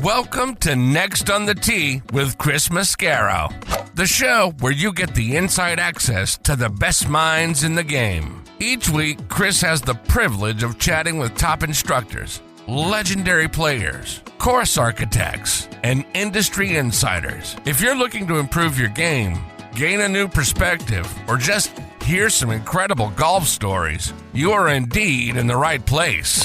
Welcome to Next on the Tee with Chris Mascaro, the show where you get the inside access to the best minds in the game. Each week, Chris has the privilege of chatting with top instructors, legendary players, course architects, and industry insiders. If you're looking to improve your game, gain a new perspective, or just hear some incredible golf stories, you are indeed in the right place.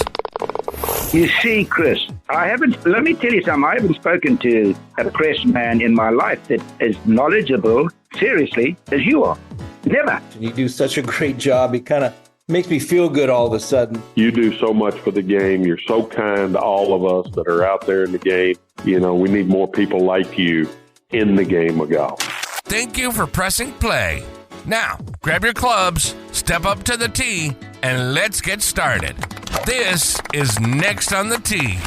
You see, Chris, let me tell you something, I haven't spoken to a press man in my life that is knowledgeable, seriously, as you are. Never. You do such a great job. It kind of makes me feel good all of a sudden. You do so much for the game. You're so kind to all of us that are out there in the game. You know, we need more people like you in the game of golf. Thank you for pressing play. Now, grab your clubs, step up to the tee, and let's get started. This is Next on the Tee.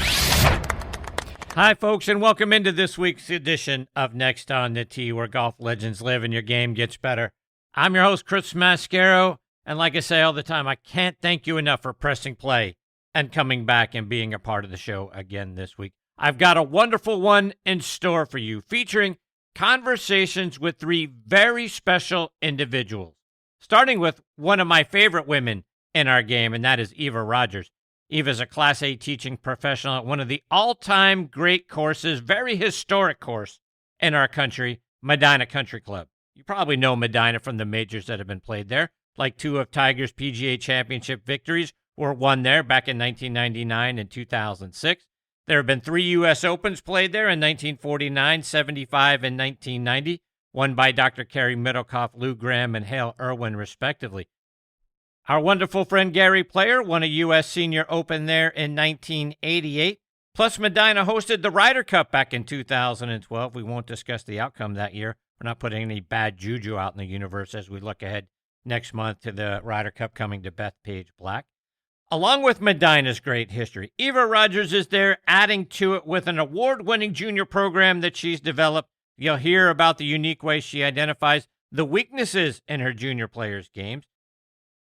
Hi, folks, and welcome into this week's edition of Next on the Tee, where golf legends live and your game gets better. I'm your host, Chris Mascaro, and like I say all the time, I can't thank you enough for pressing play and coming back and being a part of the show again this week. I've got a wonderful one in store for you, featuring conversations with three very special individuals, starting with one of my favorite women in our game, and that is Eva Rogers. Eva is a Class A teaching professional at one of the all-time great courses, very historic course in our country, Medinah Country Club. You probably know Medinah from the majors that have been played there, like two of Tiger's PGA Championship victories were won there back in 1999 and 2006. There have been 3 U.S. Opens played there in 1949, 75, and 1990, won by Dr. Kerry Middlecoff, Lou Graham, and Hale Irwin, respectively. Our wonderful friend Gary Player won a U.S. Senior Open there in 1988. Plus, Medinah hosted the Ryder Cup back in 2012. We won't discuss the outcome that year. We're not putting any bad juju out in the universe as we look ahead next month to the Ryder Cup coming to Bethpage Black. Along with Medinah's great history, Eva Rogers is there adding to it with an award-winning junior program that she's developed. You'll hear about the unique way she identifies the weaknesses in her junior players' games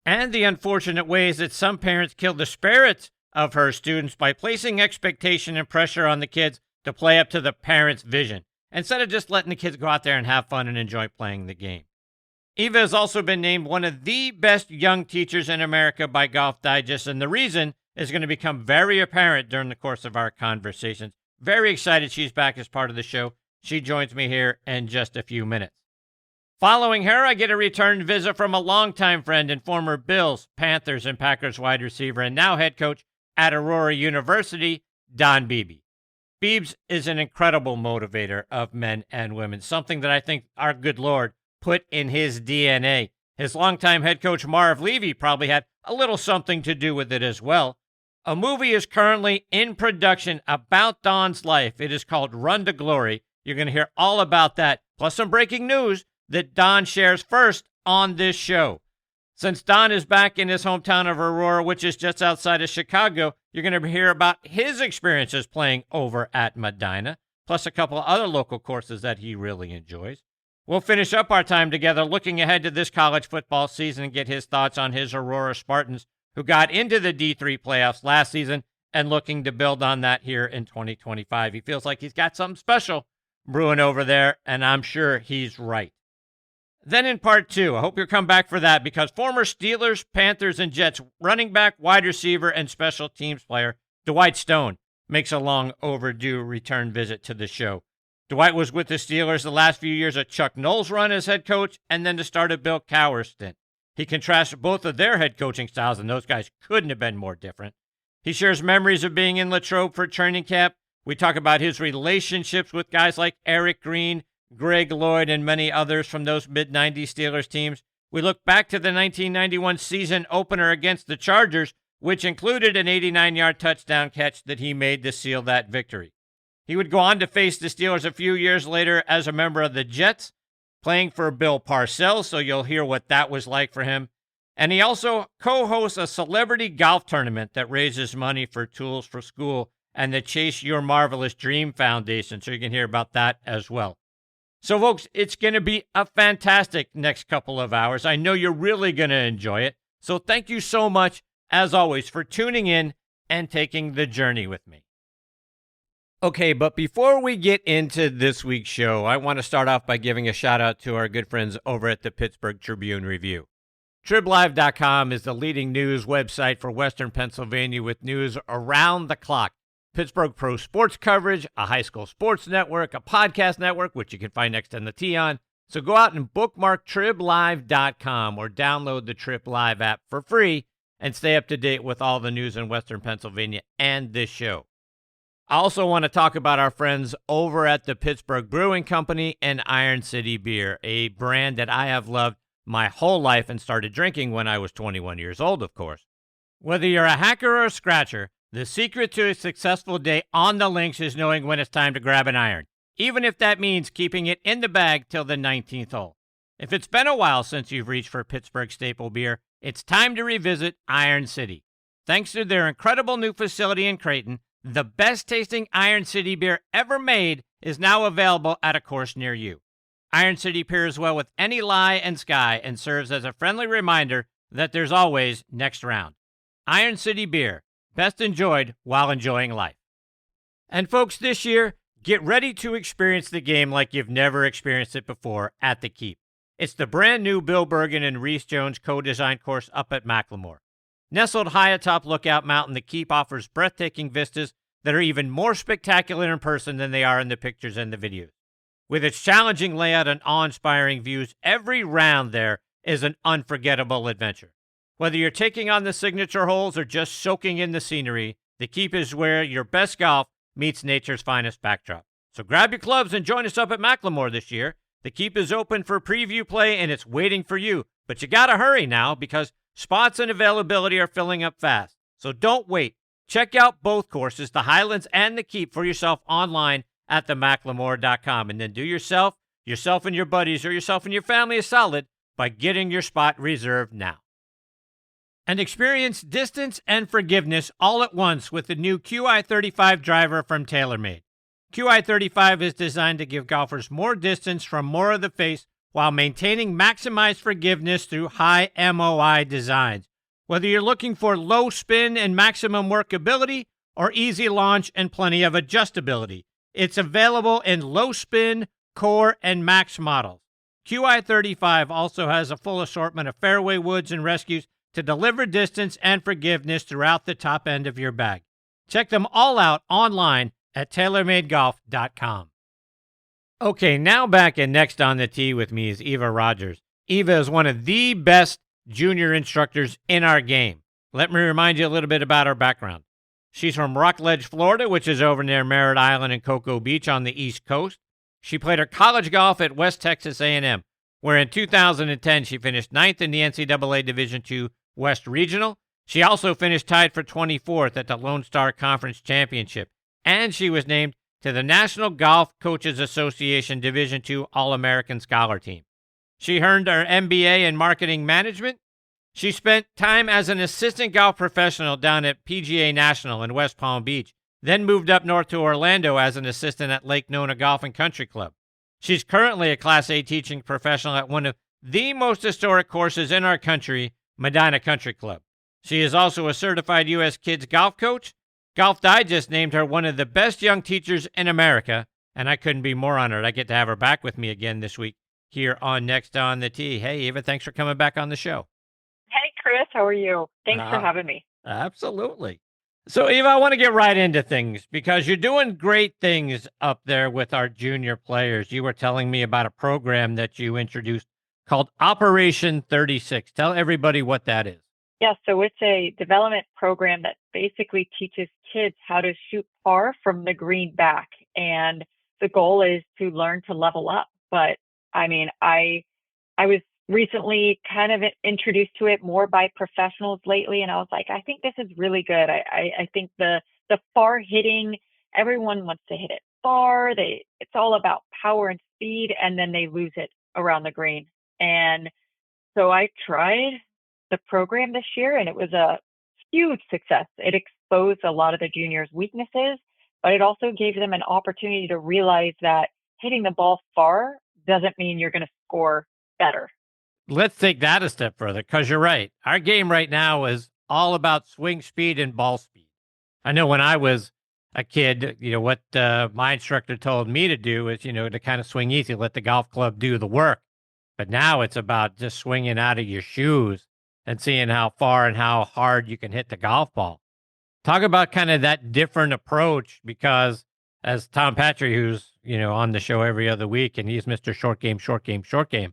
and the unfortunate ways that some parents kill the spirits of her students by placing expectation and pressure on the kids to play up to the parents' vision, instead of just letting the kids go out there and have fun and enjoy playing the game. Eva has also been named one of the best young teachers in America by Golf Digest, and the reason is going to become very apparent during the course of our conversations. Very excited she's back as part of the show. She joins me here in just a few minutes. Following her, I get a return visit from a longtime friend and former Bills, Panthers, and Packers wide receiver, and now head coach at Aurora University, Don Beebe. Beebs is an incredible motivator of men and women, something that I think our good Lord put in his DNA. His longtime head coach, Marv Levy, probably had a little something to do with it as well. A movie is currently in production about Don's life. It is called Run to Glory. You're going to hear all about that, plus some breaking news that Don shares first on this show. Since Don is back in his hometown of Aurora, which is just outside of Chicago, you're going to hear about his experiences playing over at Medinah, plus a couple of other local courses that he really enjoys. We'll finish up our time together looking ahead to this college football season and get his thoughts on his Aurora Spartans, who got into the D3 playoffs last season and looking to build on that here in 2025. He feels like he's got something special brewing over there, and I'm sure he's right. Then in part two, I hope you'll come back for that, because former Steelers, Panthers, and Jets running back, wide receiver, and special teams player Dwight Stone makes a long overdue return visit to the show. Dwight was with the Steelers the last few years of Chuck Noll's run as head coach and then to start of Bill Cowher's stint. He contrasts both of their head coaching styles, and those guys couldn't have been more different. He shares memories of being in Latrobe for training camp. We talk about his relationships with guys like Eric Green, Greg Lloyd, and many others from those mid-90s Steelers teams. We look back to the 1991 season opener against the Chargers, which included an 89-yard touchdown catch that he made to seal that victory. He would go on to face the Steelers a few years later as a member of the Jets, playing for Bill Parcells, so you'll hear what that was like for him. And he also co-hosts a celebrity golf tournament that raises money for Tools for School and the Chase Your Marvelous Dream Foundation, so you can hear about that as well. So, folks, it's going to be a fantastic next couple of hours. I know you're really going to enjoy it. So thank you so much, as always, for tuning in and taking the journey with me. Okay, but before we get into this week's show, I want to start off by giving a shout out to our good friends over at the Pittsburgh Tribune-Review. TribLive.com is the leading news website for Western Pennsylvania with news around the clock. Pittsburgh pro sports coverage, a high school sports network, a podcast network, which you can find next on the T on. So go out and bookmark TribLive.com or download the Trip Live app for free and stay up to date with all the news in Western Pennsylvania and this show. I also want to talk about our friends over at the Pittsburgh Brewing Company and Iron City Beer, a brand that I have loved my whole life and started drinking when I was 21 years old, of course. Whether you're a hacker or a scratcher, the secret to a successful day on the links is knowing when it's time to grab an iron, even if that means keeping it in the bag till the 19th hole. If it's been a while since you've reached for Pittsburgh staple beer, it's time to revisit Iron City. Thanks to their incredible new facility in Creighton, the best-tasting Iron City beer ever made is now available at a course near you. Iron City pairs well with any lie and sky and serves as a friendly reminder that there's always next round. Iron City beer, best enjoyed while enjoying life. And folks, this year, get ready to experience the game like you've never experienced it before at the Keep. It's the brand new Bill Bergen and Reese Jones co-designed course up at Macklemore. Nestled high atop Lookout Mountain, the Keep offers breathtaking vistas that are even more spectacular in person than they are in the pictures and the videos. With its challenging layout and awe-inspiring views, every round there is an unforgettable adventure. Whether you're taking on the signature holes or just soaking in the scenery, the Keep is where your best golf meets nature's finest backdrop. So grab your clubs and join us up at Macklemore this year. The Keep is open for preview play and it's waiting for you. But you gotta hurry now because spots and availability are filling up fast. So don't wait. Check out both courses, the Highlands and the Keep, for yourself online at themacklemore.com. And then do yourself and your buddies, or yourself and your family a solid by getting your spot reserved now. And experience distance and forgiveness all at once with the new QI35 driver from TaylorMade. QI35 is designed to give golfers more distance from more of the face while maintaining maximized forgiveness through high MOI designs. Whether you're looking for low spin and maximum workability or easy launch and plenty of adjustability, it's available in low spin, core, and max models. QI35 also has a full assortment of fairway woods and rescues to deliver distance and forgiveness throughout the top end of your bag. Check them all out online at TaylorMadeGolf.com. Okay, now back and next on the tee with me is Eva Rogers. Eva is one of the best junior instructors in our game. Let me remind you a little bit about her background. She's from Rockledge, Florida, which is over near Merritt Island and Cocoa Beach on the East Coast. She played her college golf at West Texas A&M, where in 2010 she finished 9th in the NCAA Division II West Regional. She also finished tied for 24th at the Lone Star Conference Championship, and she was named to the National Golf Coaches Association Division II All-American Scholar Team. She earned her MBA in Marketing Management. She spent time as an assistant golf professional down at PGA National in West Palm Beach, then moved up north to Orlando as an assistant at Lake Nona Golf and Country Club. She's currently a Class A teaching professional at one of the most historic courses in our country, Medinah Country Club. She is also a certified U.S. Kids golf coach. Golf Digest named her one of the best young teachers in America, and I couldn't be more honored. I get to have her back with me again this week here on Next on the Tee. Hey, Eva, thanks for coming back on the show. Hey, Chris, how are you? Thanks for having me. Absolutely. So, Eva, I want to get right into things because you're doing great things up there with our junior players. You were telling me about a program that you introduced called Operation 36. Tell everybody what that is. Yeah, so it's a development program that basically teaches kids how to shoot par from the green back. And the goal is to learn to level up. But I mean, I was recently kind of introduced to it more by professionals lately. And I was like, I think this is really good. I think the far hitting, everyone wants to hit it far. It's all about power and speed, and then they lose it around the green. And so I tried the program this year, and it was a huge success. It exposed a lot of the juniors' weaknesses, but it also gave them an opportunity to realize that hitting the ball far doesn't mean you're going to score better. Let's take that a step further, because you're right. Our game right now is all about swing speed and ball speed. I know when I was a kid, what my instructor told me to do is, to kind of swing easy, let the golf club do the work. But now it's about just swinging out of your shoes and seeing how far and how hard you can hit the golf ball. Talk about kind of that different approach, because as Tom Patrick, who's, on the show every other week, and he's Mr. Short Game, Short Game, Short Game.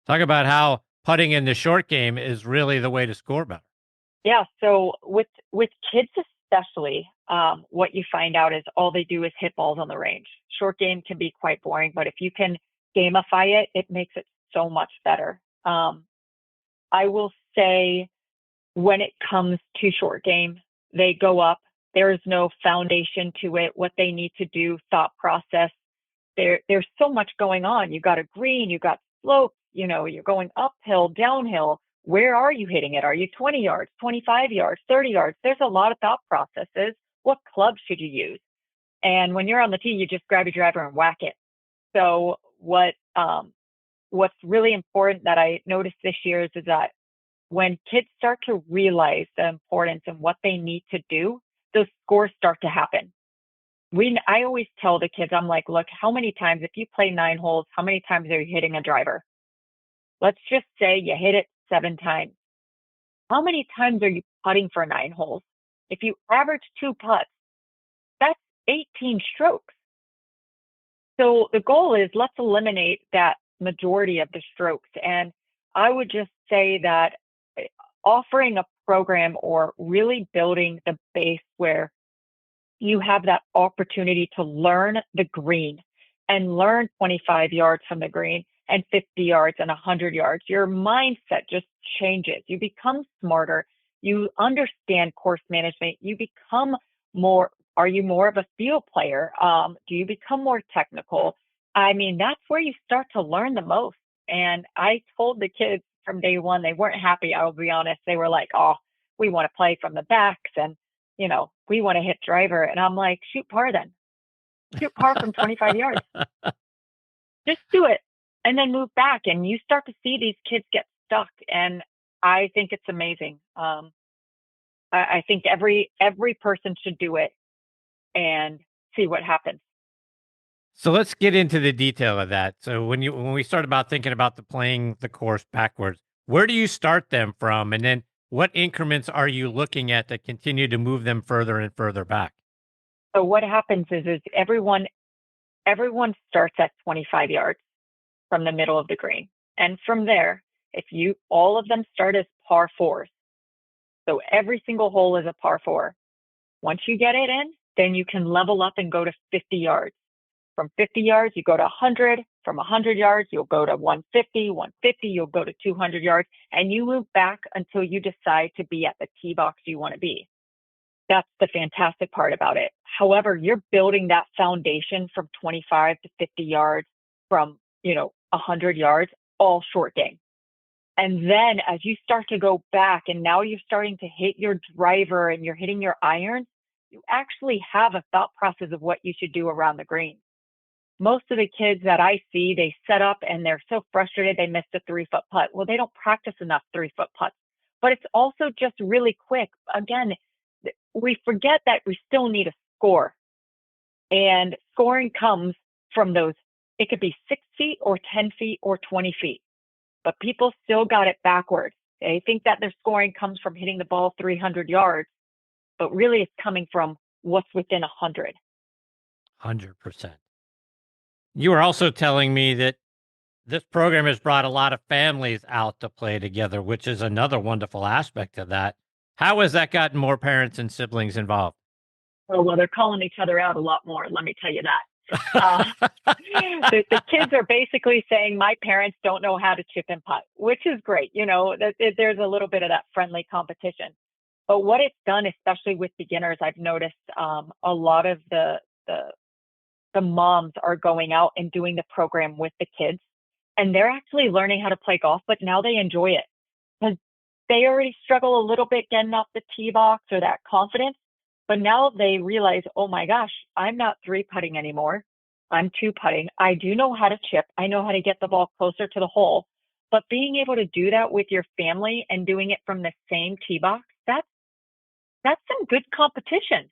Talk about how putting in the short game is really the way to score better. Yeah. So with kids especially, what you find out is all they do is hit balls on the range. Short game can be quite boring, but if you can gamify it, it makes it so much better. I will say when it comes to short game, they go up. There is no foundation to it, what they need to do, thought process. There's so much going on. You got a green, you got slope, you're going uphill, downhill. Where are you hitting it? Are you 20 yards, 25 yards, 30 yards? There's a lot of thought processes. What club should you use? And when you're on the tee, you just grab your driver and whack it. So what's really important that I noticed this year is that when kids start to realize the importance and what they need to do, those scores start to happen. I always tell the kids, I'm like, look, how many times, if you play 9 holes, how many times are you hitting a driver? Let's just say you hit it 7 times. How many times are you putting for 9 holes? If you average 2 putts, that's 18 strokes. So the goal is let's eliminate that majority of the strokes. And I would just say that offering a program or really building the base where you have that opportunity to learn the green and learn 25 yards from the green and 50 yards and 100 yards, your mindset just changes. You become smarter. You understand course management. You become are you more of a field player? Do you become more technical? I mean, that's where you start to learn the most. And I told the kids from day one, they weren't happy. I'll be honest. They were like, oh, we want to play from the backs and, we want to hit driver. And I'm like, shoot par then. Shoot par from 25 yards. Just do it. And then move back. And you start to see these kids get stuck. And I think it's amazing. I think every person should do it and see what happens. So let's get into the detail of that. So when we start about thinking about playing the course backwards, where do you start them from? And then what increments are you looking at to continue to move them further and further back? So what happens is everyone starts at 25 yards from the middle of the green. And from there, all of them start as par 4s. So every single hole is a par 4. Once you get it in, then you can level up and go to 50 yards. From 50 yards, you go to 100. From 100 yards, you'll go to 150. 150, you'll go to 200 yards. And you move back until you decide to be at the tee box you want to be. That's the fantastic part about it. However, you're building that foundation from 25 to 50 yards, from 100 yards, all short game. And then as you start to go back and now you're starting to hit your driver and you're hitting your irons, you actually have a thought process of what you should do around the green. Most of the kids that I see, they set up and they're so frustrated they missed a 3-foot putt. Well, they don't practice enough 3-foot putts, but it's also just really quick. Again, we forget that we still need a score, and scoring comes from those. It could be 6 feet or 10 feet or 20 feet, but people still got it backwards. They think that their scoring comes from hitting the ball 300 yards, but really it's coming from what's within 100. 100%. You were also telling me that this program has brought a lot of families out to play together, which is another wonderful aspect of that. How has that gotten more parents and siblings involved? Oh, well, they're calling each other out a lot more, let me tell you that. The kids are basically saying, my parents don't know how to chip and putt, which is great. There's a little bit of that friendly competition. But what it's done, especially with beginners, I've noticed a lot of the moms are going out and doing the program with the kids, and they're actually learning how to play golf, but now they enjoy it because they already struggle a little bit getting off the tee box or that confidence. But now they realize, oh my gosh, I'm not 3-putting anymore. I'm 2-putting. I do know how to chip. I know how to get the ball closer to the hole. But being able to do that with your family and doing it from the same tee box, that's some good competition,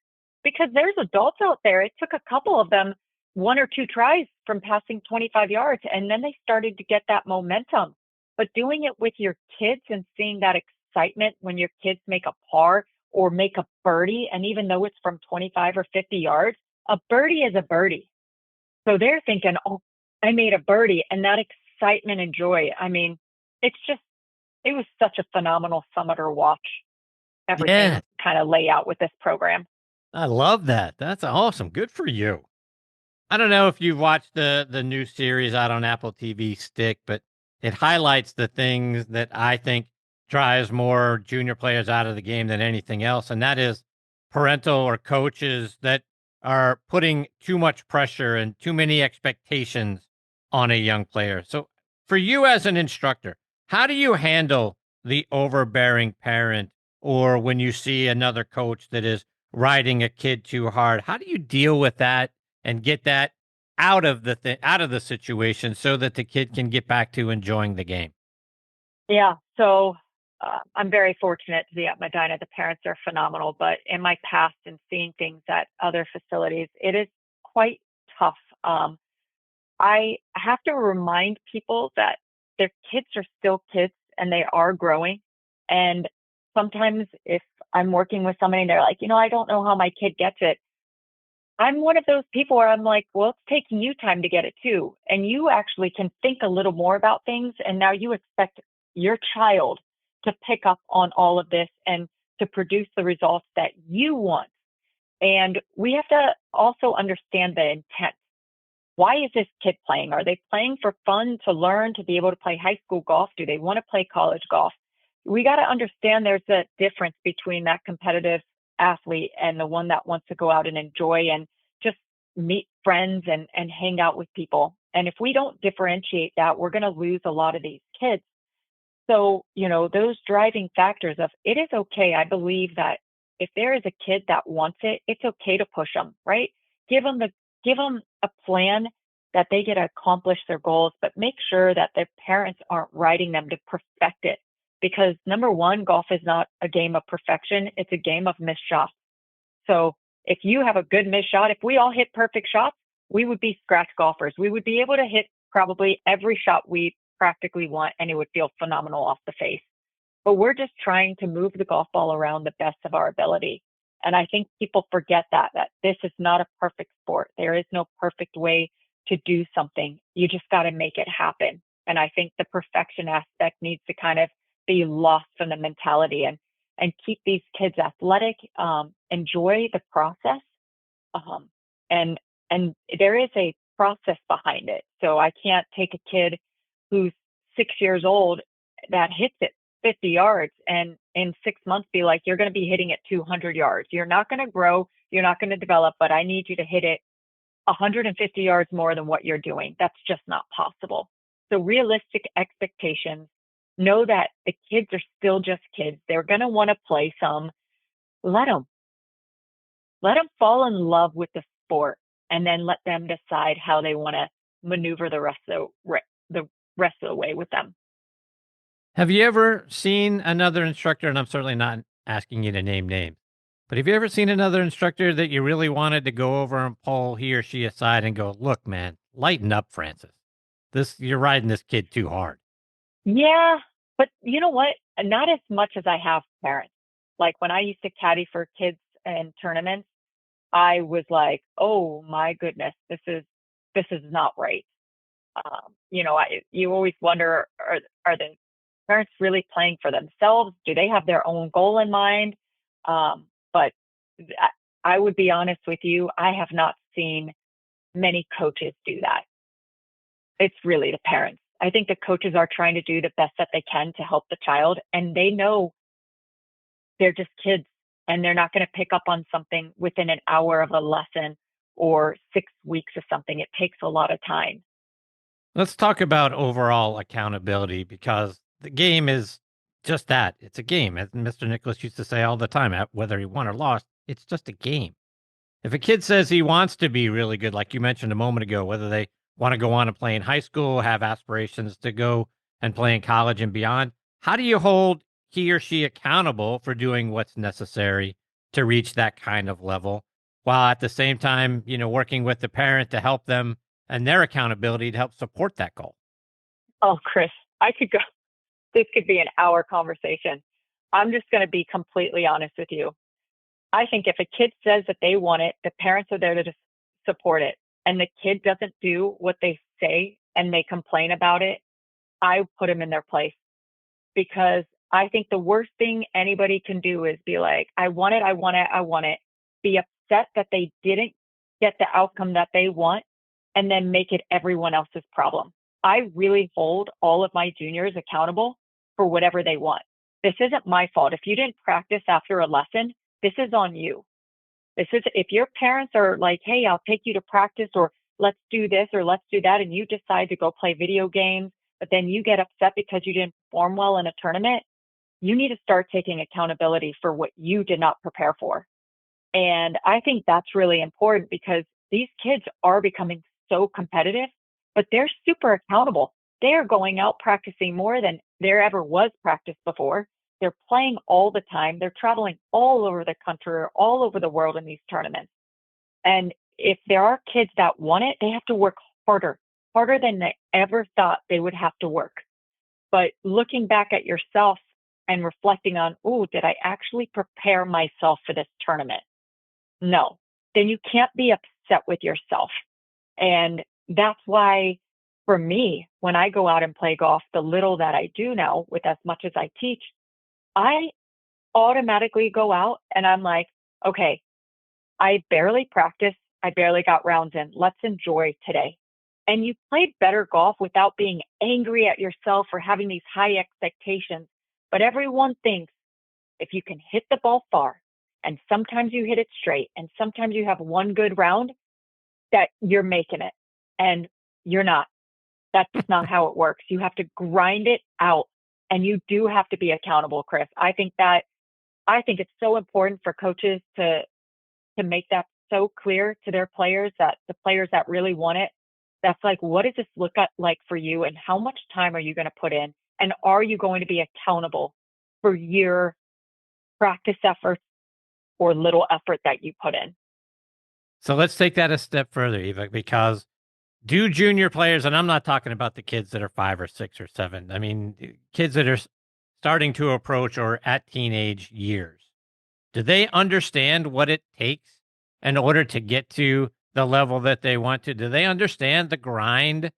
because there's adults out there. It took a couple of them 1 or 2 tries from passing 25 yards, and then they started to get that momentum. But doing it with your kids and seeing that excitement when your kids make a par or make a birdie, and even though it's from 25 or 50 yards, a birdie is a birdie. So they're thinking, oh, I made a birdie, and that excitement and joy. I mean, it was such a phenomenal summer to watch everything kind of lay out with this program. I love that. That's awesome. Good for you. I don't know if you've watched the new series out on Apple TV Stick, but it highlights the things that I think drives more junior players out of the game than anything else, and that is parental or coaches that are putting too much pressure and too many expectations on a young player. So for you as an instructor, how do you handle the overbearing parent, or when you see another coach that is riding a kid too hard? How do you deal with that and get that out of the situation so that the kid can get back to enjoying the game? Yeah. So I'm very fortunate to be at Medinah. The parents are phenomenal, but in my past and seeing things at other facilities, it is quite tough. I have to remind people that their kids are still kids and they are growing. And sometimes if I'm working with somebody and they're like, I don't know how my kid gets it. I'm one of those people where I'm like, well, it's taking you time to get it too. And you actually can think a little more about things. And now you expect your child to pick up on all of this and to produce the results that you want. And we have to also understand the intent. Why is this kid playing? Are they playing for fun, to learn, to be able to play high school golf? Do they want to play college golf? We got to understand there's a difference between that competitive athlete and the one that wants to go out and enjoy and just meet friends and hang out with people. And if we don't differentiate that, we're going to lose a lot of these kids. So, those driving factors of it is okay. I believe that if there is a kid that wants it, it's okay to push them, right? Give them a plan that they get to accomplish their goals, but make sure that their parents aren't riding them to perfect it. Because number one, golf is not a game of perfection. It's a game of missed shots. So if you have a good missed shot, if we all hit perfect shots, we would be scratch golfers. We would be able to hit probably every shot we practically want, and it would feel phenomenal off the face. But we're just trying to move the golf ball around the best of our ability. And I think people forget that this is not a perfect sport. There is no perfect way to do something. You just got to make it happen. And I think the perfection aspect needs to kind of be lost from the mentality and keep these kids athletic, enjoy the process. And there is a process behind it. So I can't take a kid who's 6 years old that hits it 50 yards and in 6 months be like, you're going to be hitting it 200 yards. You're not going to grow. You're not going to develop, but I need you to hit it 150 yards more than what you're doing. That's just not possible. So realistic expectations. Know that the kids are still just kids. They're going to want to play some. Let them fall in love with the sport, and then let them decide how they want to maneuver the rest of the way with them. Have you ever seen another instructor, and I'm certainly not asking you to name names, but have you ever seen another instructor that you really wanted to go over and pull he or she aside and go, look, man, lighten up, Francis. You're riding this kid too hard. Yeah, but you know what? Not as much as I have parents. Like when I used to caddy for kids in tournaments, I was like, oh my goodness, this is not right. You always wonder, are the parents really playing for themselves? Do they have their own goal in mind? But I would be honest with you, I have not seen many coaches do that. It's really the parents. I think the coaches are trying to do the best that they can to help the child, and they know they're just kids and they're not going to pick up on something within an hour of a lesson or 6 weeks of something. It takes a lot of time. Let's talk about overall accountability, because the game is just that. It's a game. As Mr. Nicholas used to say all the time, whether he won or lost, it's just a game. If a kid says he wants to be really good, like you mentioned a moment ago, whether they want to go on and play in high school, have aspirations to go and play in college and beyond, how do you hold he or she accountable for doing what's necessary to reach that kind of level? while at the same time, working with the parent to help them and their accountability to help support that goal? Oh, Chris, this could be an hour conversation. I'm just going to be completely honest with you. I think if a kid says that they want it, the parents are there to just support it. And the kid doesn't do what they say and they complain about it, I put them in their place. Because I think the worst thing anybody can do is be like, I want it, I want it, I want it. Be upset that they didn't get the outcome that they want and then make it everyone else's problem. I really hold all of my juniors accountable for whatever they want. This isn't my fault. If you didn't practice after a lesson, this is on you. If your parents are like, hey, I'll take you to practice, or let's do this or let's do that, and you decide to go play video games, but then you get upset because you didn't perform well in a tournament, you need to start taking accountability for what you did not prepare for. And I think that's really important because these kids are becoming so competitive, but they're super accountable. They are going out practicing more than there ever was practice before. They're playing all the time. They're traveling all over the country or all over the world in these tournaments. And if there are kids that want it, they have to work harder than they ever thought they would have to work. But looking back at yourself and reflecting on, oh, did I actually prepare myself for this tournament? No. Then you can't be upset with yourself. And that's why, for me, when I go out and play golf, the little that I do now with as much as I teach, I automatically go out and I'm like, okay, I barely practiced. I barely got rounds in. Let's enjoy today. And you played better golf without being angry at yourself for having these high expectations. But everyone thinks if you can hit the ball far, and sometimes you hit it straight, and sometimes you have one good round, that you're making it. And you're not. That's not how it works. You have to grind it out. And you do have to be accountable, Chris. I think it's so important for coaches to make that so clear to their players, that the players that really want it, that's like, what does this look like for you? And how much time are you going to put in? And are you going to be accountable for your practice efforts or little effort that you put in? So let's take that a step further, Eva, because do junior players, and I'm not talking about the kids that are 5 or 6 or 7. I mean, kids that are starting to approach or at teenage years. Do they understand what it takes in order to get to the level that they want to? Do they understand the grind?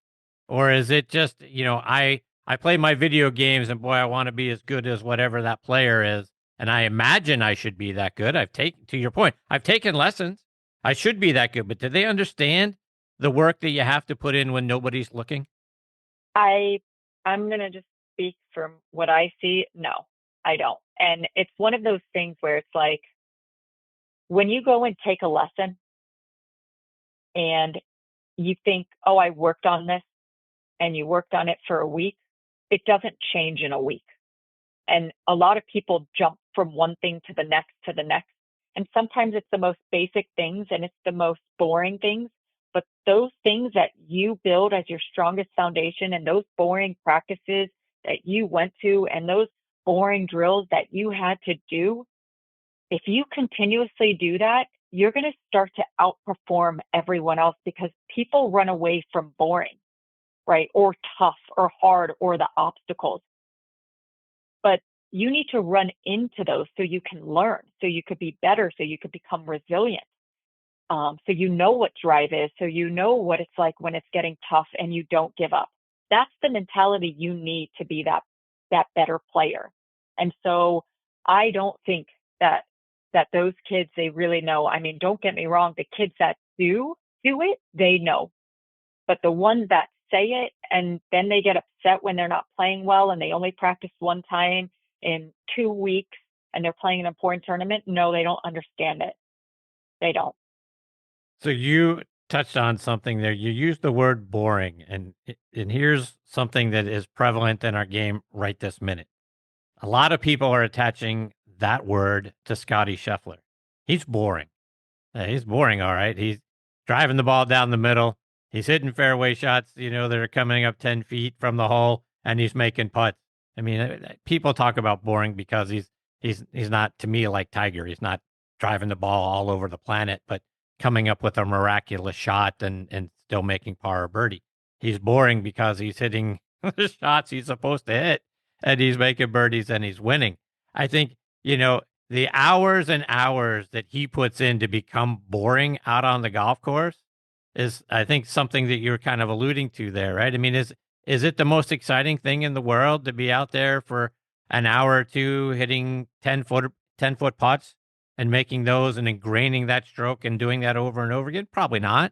Or is it just, I play my video games and boy, I want to be as good as whatever that player is. And I imagine I should be that good. To your point, I've taken lessons. I should be that good. But do they understand the work that you have to put in when nobody's looking? I'm going to just speak from what I see. No, I don't. And it's one of those things where it's like, when you go and take a lesson and you think, oh, I worked on this, and you worked on it for a week, it doesn't change in a week. And a lot of people jump from one thing to the next to the next. And sometimes it's the most basic things and it's the most boring things. But those things that you build as your strongest foundation, and those boring practices that you went to, and those boring drills that you had to do, if you continuously do that, you're going to start to outperform everyone else, because people run away from boring, right? Or tough or hard or the obstacles. But you need to run into those so you can learn, so you could be better, so you could become resilient. So you know what drive is, so you know what it's like when it's getting tough and you don't give up. That's the mentality you need to be that better player. And so I don't think that those kids, they really know. I mean, don't get me wrong, the kids that do it, they know. But the ones that say it and then they get upset when they're not playing well and they only practice one time in 2 weeks and they're playing an important tournament, no, they don't understand it. They don't. So you touched on something there. You used the word boring, and here's something that is prevalent in our game right this minute. A lot of people are attaching that word to Scotty Scheffler. He's boring. He's boring, all right. He's driving the ball down the middle. He's hitting fairway shots, that are coming up 10 feet from the hole, and he's making putts. I mean, people talk about boring because he's not, to me, like Tiger. He's not driving the ball all over the planet, but coming up with a miraculous shot and still making par or birdie. He's boring because he's hitting the shots he's supposed to hit, and he's making birdies and he's winning. I think, the hours and hours that he puts in to become boring out on the golf course is, I think, something that you're kind of alluding to there, right? I mean, is it the most exciting thing in the world to be out there for an hour or two hitting 10-foot putts and making those and ingraining that stroke and doing that over and over again? Probably not.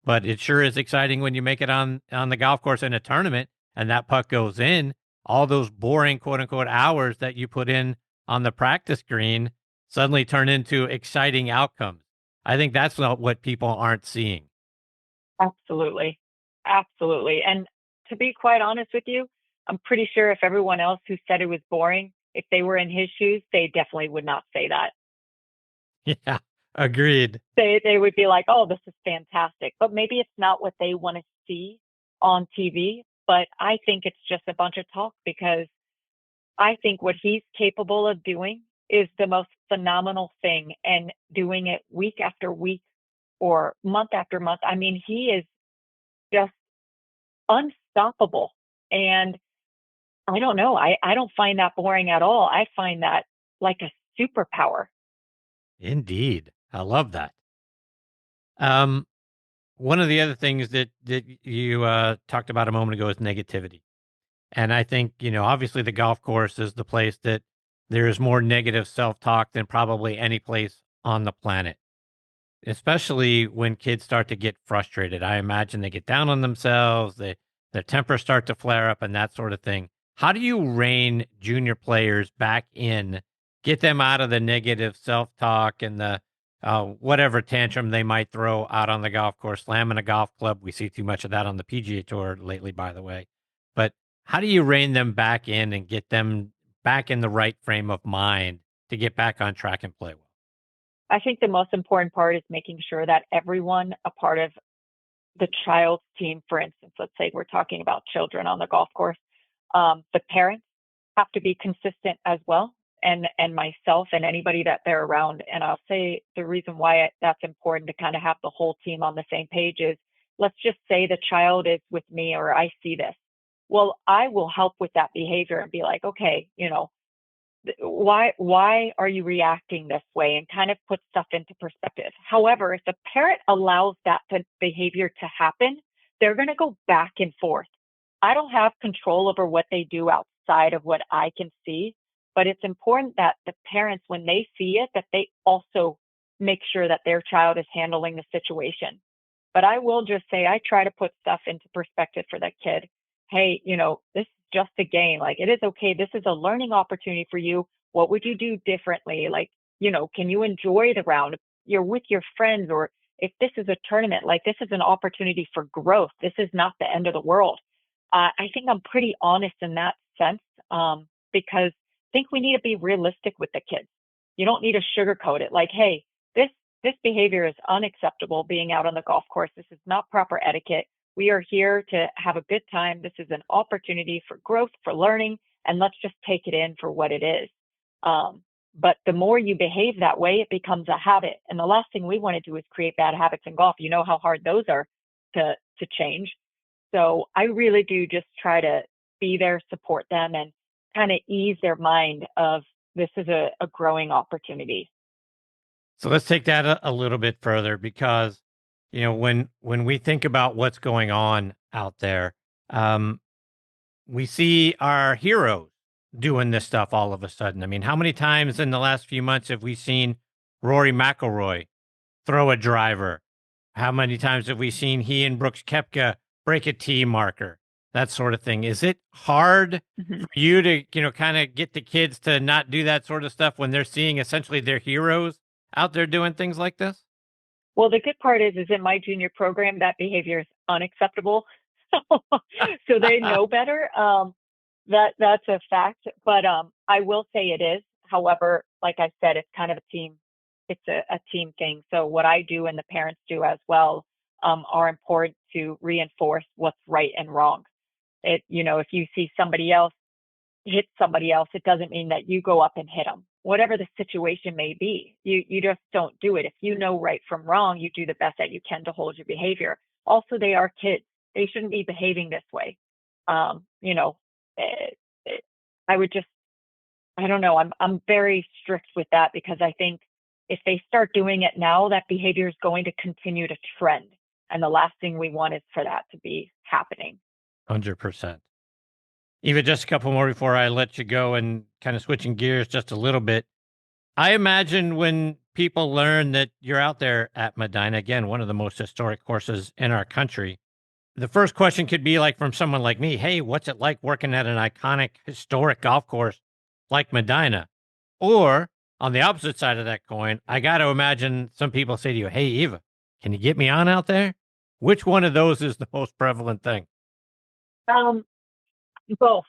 But it sure is exciting when you make it on the golf course in a tournament and that putt goes in. All those boring, quote unquote, hours that you put in on the practice green suddenly turn into exciting outcomes. I think that's not what people aren't seeing. Absolutely. Absolutely. And to be quite honest with you, I'm pretty sure if everyone else who said it was boring, if they were in his shoes, they definitely would not say that. Yeah, agreed. They would be like, oh, this is fantastic. But maybe it's not what they want to see on TV. But I think it's just a bunch of talk, because I think what he's capable of doing is the most phenomenal thing, and doing it week after week or month after month. I mean, he is just unstoppable. And I don't know. I don't find that boring at all. I find that like a superpower. Indeed. I love that. One of the other things that you talked about a moment ago is negativity. And I think, obviously the golf course is the place that there is more negative self-talk than probably any place on the planet, especially when kids start to get frustrated. I imagine they get down on themselves, their tempers start to flare up and that sort of thing. How do you rein junior players back in, get them out of the negative self-talk and the whatever tantrum they might throw out on the golf course, slamming a golf club? We see too much of that on the PGA Tour lately, by the way. But how do you rein them back in and get them back in the right frame of mind to get back on track and play well? I think the most important part is making sure that everyone a part of the child's team, for instance, let's say we're talking about children on the golf course, the parents have to be consistent as well, and myself and anybody that they're around. And I'll say the reason why that's important to kind of have the whole team on the same page is, let's just say the child is with me or I see this. Well, I will help with that behavior and be like, okay, why are you reacting this way, and kind of put stuff into perspective. However, if the parent allows that behavior to happen, they're going to go back and forth. I don't have control over what they do outside of what I can see, but it's important that the parents, when they see it, that they also make sure that their child is handling the situation. But I will just say, I try to put stuff into perspective for that kid. Hey, this is just a game. Like, it is okay. This is a learning opportunity for you. What would you do differently? Like, can you enjoy the round? You're with your friends, or if this is a tournament, like, this is an opportunity for growth. This is not the end of the world. I think I'm pretty honest in that sense, because I think we need to be realistic with the kids. You don't need to sugarcoat it. Like, hey, this behavior is unacceptable being out on the golf course. This is not proper etiquette. We are here to have a good time. This is an opportunity for growth, for learning, and let's just take it in for what it is. But the more you behave that way, it becomes a habit. And the last thing we want to do is create bad habits in golf. You know how hard those are to change. So I really do just try to be there, support them, and kind of ease their mind of this is a growing opportunity. So let's take that a little bit further, because when we think about what's going on out there, we see our heroes doing this stuff all of a sudden. I mean, how many times in the last few months have we seen Rory McIlroy throw a driver? How many times have we seen he and Brooks Koepka break a tee marker? That sort of thing. Is it hard for you to, kind of get the kids to not do that sort of stuff when they're seeing essentially their heroes out there doing things like this? Well, the good part is in my junior program, that behavior is unacceptable. So they know better. That's a fact. But I will say it is. However, like I said, it's kind of a team. It's a team thing. So what I do and the parents do as well are important to reinforce what's right and wrong. If you see somebody else, hit somebody else, it doesn't mean that you go up and hit them. Whatever the situation may be, you just don't do it. If you know right from wrong, you do the best that you can to hold your behavior. Also, they are kids. They shouldn't be behaving this way. You know, I would just, I don't know. I'm very strict with that because I think if they start doing it now, that behavior is going to continue to trend. And the last thing we want is for that to be happening. 100%. Even just a couple more before I let you go, and kind of switching gears just a little bit. I imagine when people learn that you're out there at Medinah, again, one of the most historic courses in our country, the first question could be like from someone like me, hey, what's it like working at an iconic historic golf course like Medinah? Or on the opposite side of that coin, I got to imagine some people say to you, hey, Eva, can you get me on out there? Which one of those is the most prevalent thing? Both.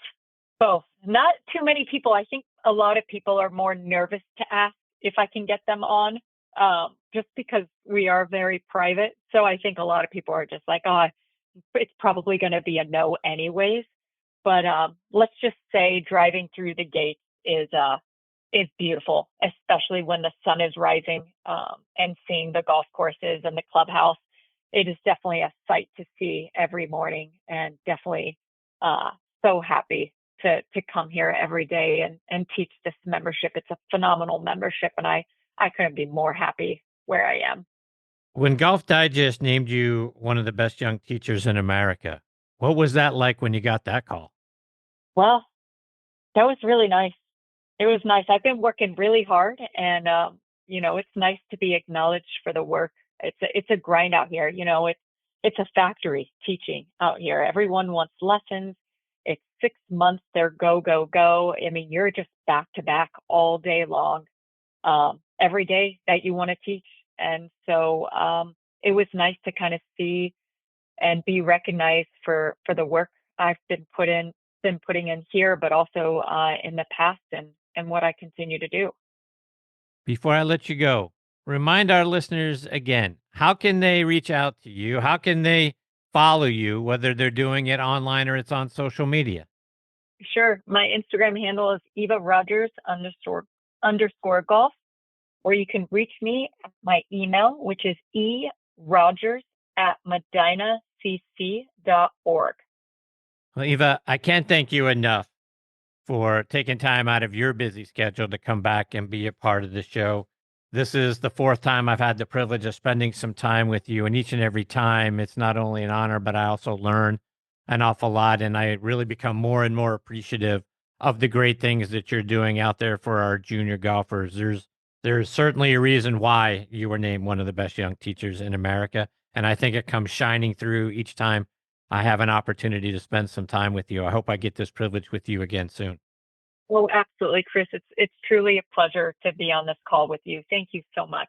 Not too many people. I think a lot of people are more nervous to ask if I can get them on, just because we are very private. So I think a lot of people are just like, oh, it's probably going to be a no anyways. But let's just say driving through the gates is beautiful, especially when the sun is rising, and seeing the golf courses and the clubhouse. It is definitely a sight to see every morning, and definitely so happy to come here every day and teach this membership. It's a phenomenal membership, and I couldn't be more happy where I am. When Golf Digest named you one of the best young teachers in America, what was that like when you got that call? Well, that was really nice. It was nice. I've been working really hard, and it's nice to be acknowledged for the work. It's a grind out here. It's a factory teaching out here. Everyone wants lessons. It's 6 months. They're go, go, go. I mean, you're just back to back all day long, every day that you want to teach. And so it was nice to kind of see and be recognized for the work I've been putting in here, but also in the past, and what I continue to do. Before I let you go, remind our listeners again, how can they reach out to you? How can they follow you, whether they're doing it online or it's on social media? Sure. My Instagram handle is Eva Rogers __ golf, or you can reach me at my email, which is erogers@medinahcc.org. Well, Eva, I can't thank you enough for taking time out of your busy schedule to come back and be a part of the show. This is the fourth time I've had the privilege of spending some time with you, and each and every time it's not only an honor, but I also learn an awful lot, and I really become more and more appreciative of the great things that you're doing out there for our junior golfers. There's certainly a reason why you were named one of the best young teachers in America, and I think it comes shining through each time I have an opportunity to spend some time with you. I hope I get this privilege with you again soon. Oh, absolutely, Chris. It's truly a pleasure to be on this call with you. Thank you so much.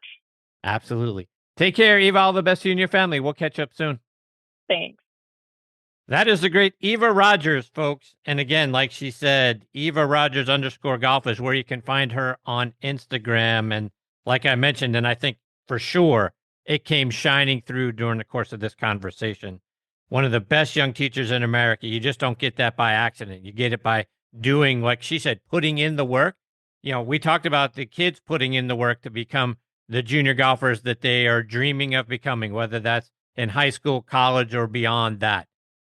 Absolutely. Take care, Eva. All the best to you and your family. We'll catch up soon. Thanks. That is the great Eva Rogers, folks. And again, like she said, Eva Rogers _golf is where you can find her on Instagram. And like I mentioned, and I think for sure it came shining through during the course of this conversation, one of the best young teachers in America. You just don't get that by accident. You get it by doing, like she said, putting in the work. We talked about the kids putting in the work to become the junior golfers that they are dreaming of becoming, whether that's in high school, college, or beyond that.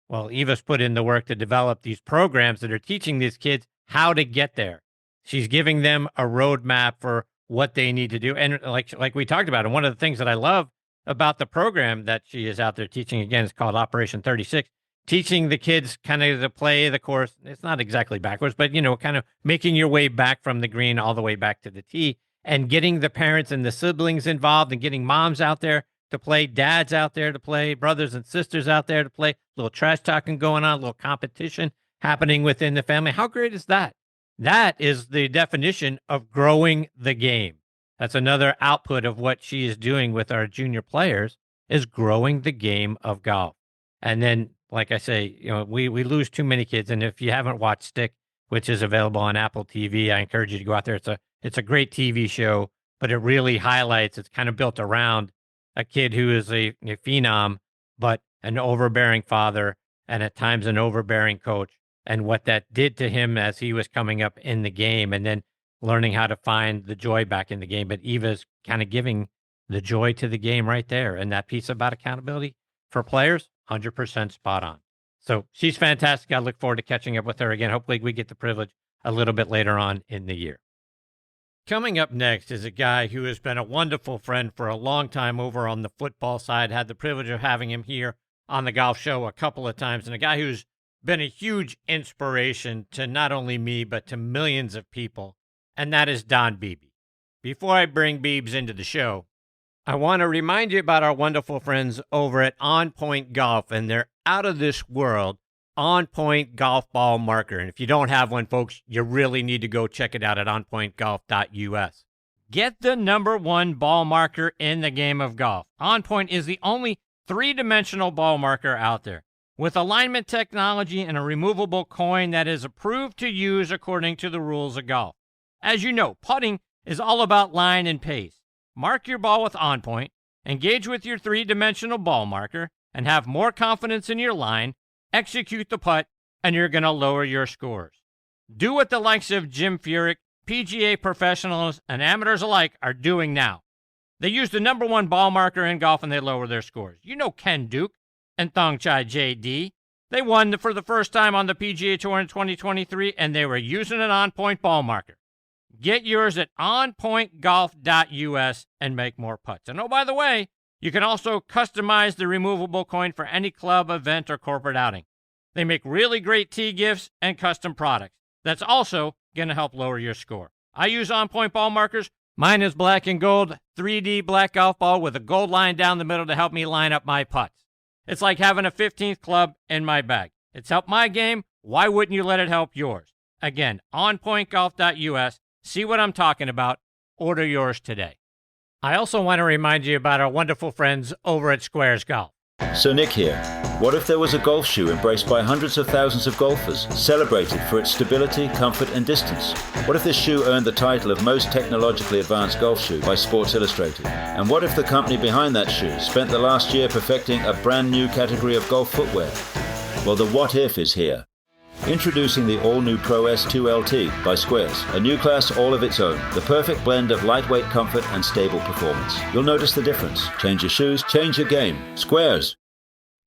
Well, Eva's put in the work to develop these programs that are teaching these kids how to get there. She's giving them a roadmap for what they need to do. And like we talked about, and one of the things that I love about the program that she is out there teaching, again, is called Operation 36, teaching the kids kind of to play the course. It's not exactly backwards, but, kind of making your way back from the green all the way back to the tee, and getting the parents and the siblings involved, and getting moms out there to play, dads out there to play, brothers and sisters out there to play, a little trash talking going on, a little competition happening within the family. How great is that? That is the definition of growing the game. That's another output of what she is doing with our junior players, is growing the game of golf. And then, like I say, we lose too many kids. And if you haven't watched Stick, which is available on Apple TV, I encourage you to go out there. It's a great TV show, but it really highlights, it's kind of built around a kid who is a phenom, but an overbearing father and at times an overbearing coach. and what that did to him as he was coming up in the game, and then learning how to find the joy back in the game. But Eva's kind of giving the joy to the game right there. And that piece about accountability for players, 100% spot on. So she's fantastic. I look forward to catching up with her again. Hopefully we get the privilege a little bit later on in the year. Coming up next is a guy who has been a wonderful friend for a long time over on the football side. Had the privilege of having him here on the golf show a couple of times, and a guy who's been a huge inspiration to not only me, but to millions of people, and that is Don Beebe. Before I bring Beebs into the show, I want to remind you about our wonderful friends over at On Point Golf and their out-of-this-world On Point Golf Ball Marker. And if you don't have one, folks, you really need to go check it out at onpointgolf.us. Get the #1 ball marker in the game of golf. On Point is the only three-dimensional ball marker out there, with alignment technology and a removable coin that is approved to use according to the rules of golf. As you know, putting is all about line and pace. Mark your ball with On Point, engage with your three-dimensional ball marker, and have more confidence in your line, execute the putt, and you're going to lower your scores. Do what the likes of Jim Furyk, PGA professionals, and amateurs alike are doing now. They use the #1 ball marker in golf and they lower their scores. You know Ken Duke and Thongchai JD. They won for the first time on the PGA Tour in 2023, and they were using an On Point ball marker. Get yours at onpointgolf.us and make more putts. And oh, by the way, you can also customize the removable coin for any club, event, or corporate outing. They make really great tee gifts and custom products. That's also going to help lower your score. I use On Point ball markers. Mine is black and gold, 3D black golf ball with a gold line down the middle to help me line up my putts. It's like having a 15th club in my bag. It's helped my game. Why wouldn't you let it help yours? Again, onpointgolf.us. See what I'm talking about. Order yours today. I also want to remind you about our wonderful friends over at Squares Golf. So Nick here. What if there was a golf shoe embraced by hundreds of thousands of golfers, celebrated for its stability, comfort and distance? What if this shoe earned the title of most technologically advanced golf shoe by Sports Illustrated? And what if the company behind that shoe spent the last year perfecting a brand new category of golf footwear? Well, the what if is here. Introducing the all-new Pro S2 LT by Squares, a new class all of its own, the perfect blend of lightweight comfort and stable performance. You'll notice the difference. Change your shoes, change your game. Squares.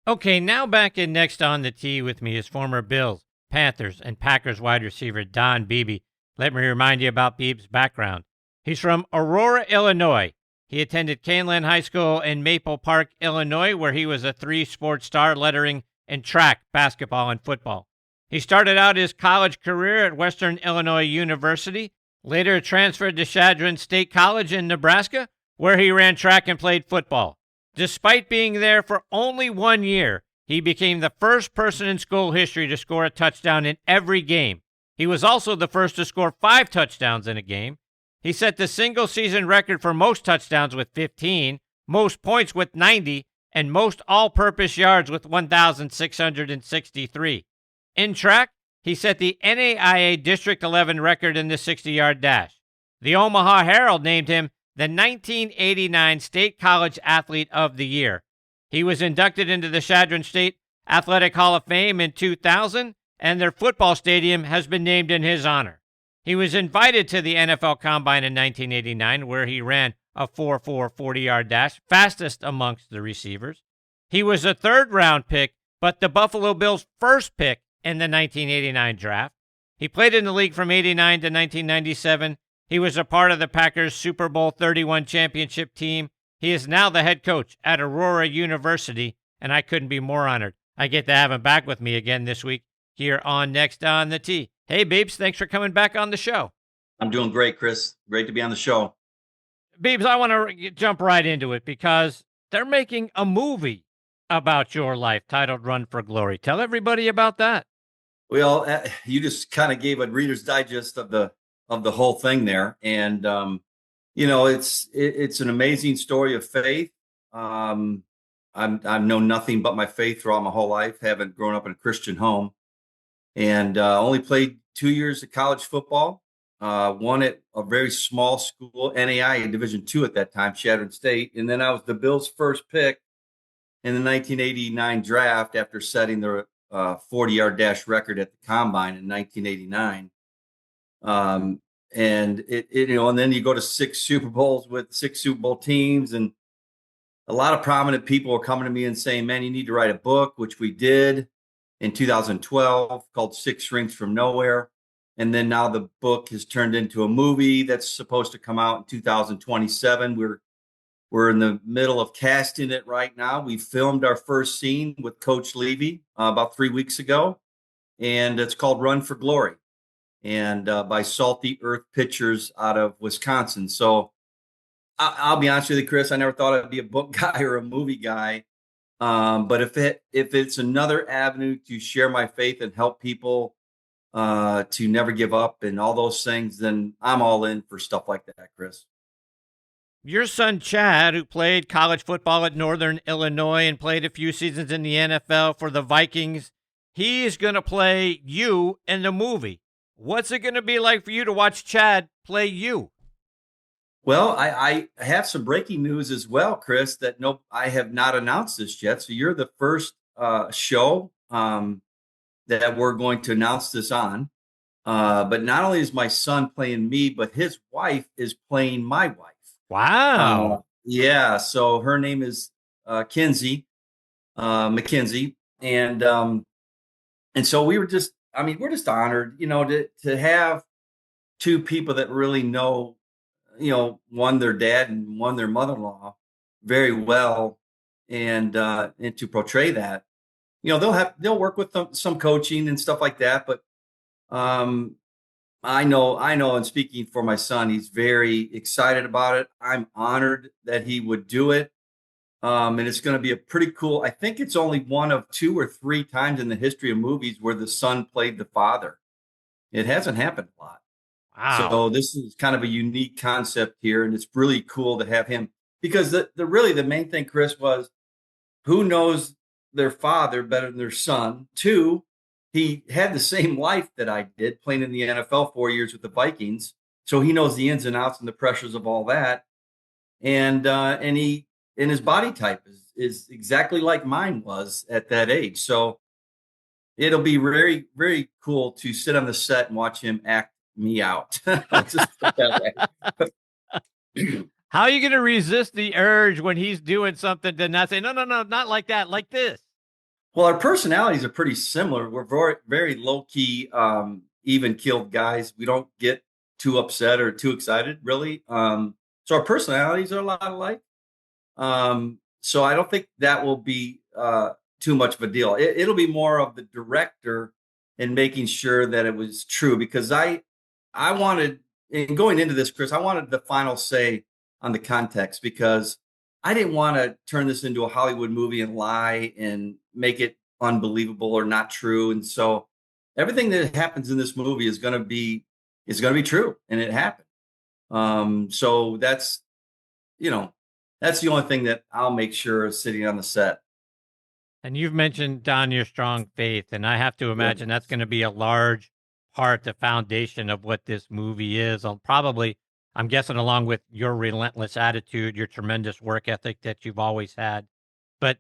Okay, now back in Next on the Tee with me is former Bills, Panthers, and Packers wide receiver Don Beebe. Let me remind you about Beebe's background. He's from Aurora, Illinois. He attended Canelan High School in Maple Park, Illinois, where he was a 3-sport star, lettering in track, basketball, and football. He started out his college career at Western Illinois University, later transferred to Chadron State College in Nebraska, where he ran track and played football. Despite being there for only 1 year, he became the first person in school history to score a touchdown in every game. He was also the first to score 5 touchdowns in a game. He set the single-season record for most touchdowns with 15, most points with 90, and most all-purpose yards with 1,663. In track, he set the NAIA District 11 record in the 60-yard dash. The Omaha Herald named him the 1989 State College Athlete of the Year. He was inducted into the Chadron State Athletic Hall of Fame in 2000, and their football stadium has been named in his honor. He was invited to the NFL Combine in 1989, where he ran a 4.4 40-yard dash, fastest amongst the receivers. He was a third-round pick, but the Buffalo Bills' first pick in the 1989 draft. He played in the league from 89 to 1997. He was a part of the Packers' Super Bowl 31 championship team. He is now the head coach at Aurora University, and I couldn't be more honored. I get to have him back with me again this week here on Next on the Tee. Hey, Beebs, thanks for coming back on the show. I'm doing great, Chris. Great to be on the show. Beebs, I want to jump right into it because they're making a movie about your life titled Run for Glory. Tell everybody about that. Well, you just kind of gave a Reader's Digest of the whole thing there, and it's an amazing story of faith. I've known nothing but my faith throughout my whole life. Haven't grown up in a Christian home, and only played 2 years of college football. One at a very small school, NAIA in Division II at that time, Chadron State, and then I was the Bills' first pick in the 1989 draft after setting the 40-yard dash record at the combine in 1989. And and then you go to 6 Super Bowls with 6 Super Bowl teams, and a lot of prominent people are coming to me and saying, man, you need to write a book, which we did in 2012 called 6 Rings from Nowhere. And then now the book has turned into a movie that's supposed to come out in 2027. We're in the middle of casting it right now. We filmed our first scene with Coach Levy about 3 weeks ago, and it's called Run for Glory, and by Salty Earth Pictures out of Wisconsin. So I'll be honest with you, Chris, I never thought I'd be a book guy or a movie guy. But if it's another avenue to share my faith and help people to never give up and all those things, then I'm all in for stuff like that, Chris. Your son, Chad, who played college football at Northern Illinois and played a few seasons in the NFL for the Vikings, he is going to play you in the movie. What's it going to be like for you to watch Chad play you? Well, I have some breaking news as well, Chris, that I have not announced this yet. So you're the first show that we're going to announce this on. But not only is my son playing me, but his wife is playing my wife. Wow. Yeah. So her name is Kinsey McKenzie. And so we're just honored, to have two people that really know, one their dad and one their mother-in-law very well, and to portray that. They'll work with some coaching and stuff like that, but I know, and speaking for my son, he's very excited about it. I'm honored that he would do it. And it's going to be a pretty cool, I think it's only one of 2 or 3 times in the history of movies where the son played the father. It hasn't happened a lot. Wow. So this is kind of a unique concept here, and it's really cool to have him, because the main thing, Chris, was who knows their father better than their son. 2, he had the same life that I did, playing in the NFL 4 years with the Vikings. So he knows the ins and outs and the pressures of all that. And his body type is exactly like mine was at that age. So it'll be very, very cool to sit on the set and watch him act me out. Just put that way. How are you going to resist the urge when he's doing something to not say, no, not like that, like this? Well, our personalities are pretty similar. We're very, very low key, even keeled guys. We don't get too upset or too excited, really. So our personalities are a lot alike. So I don't think that will be too much of a deal. It'll be more of the director and making sure that it was true, because I wanted, in going into this, Chris, I wanted the final say on the context, because I didn't want to turn this into a Hollywood movie and lie and make it unbelievable or not true. And so everything that happens in this movie is going to be true, and it happened. So that's the only thing that I'll make sure is sitting on the set. And you've mentioned, Don, your strong faith, and I have to imagine that's going to be a large part, the foundation of what this movie is. I'm guessing, along with your relentless attitude, your tremendous work ethic that you've always had. But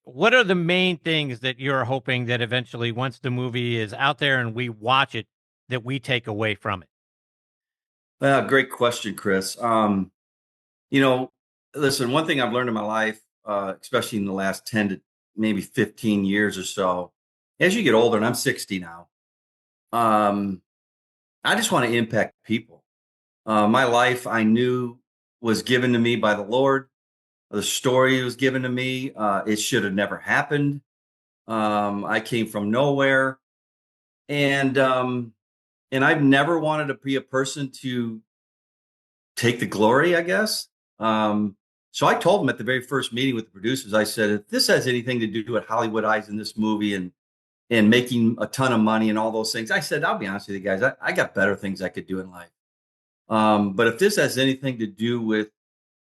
what are the main things that you're hoping that eventually, once the movie is out there and we watch it, that we take away from it? Great question, Chris. Listen, one thing I've learned in my life, especially in the last 10 to maybe 15 years or so, as you get older, and I'm 60 now, I just want to impact people. My life, I knew, was given to me by the Lord. The story was given to me. It should have never happened. I came from nowhere, and I've never wanted to be a person to take the glory, I guess. So I told them at the very first meeting with the producers, I said, if this has anything to do with Hollywoodizing this movie and making a ton of money and all those things, I said, I'll be honest with you guys, I got better things I could do in life. But if this has anything to do with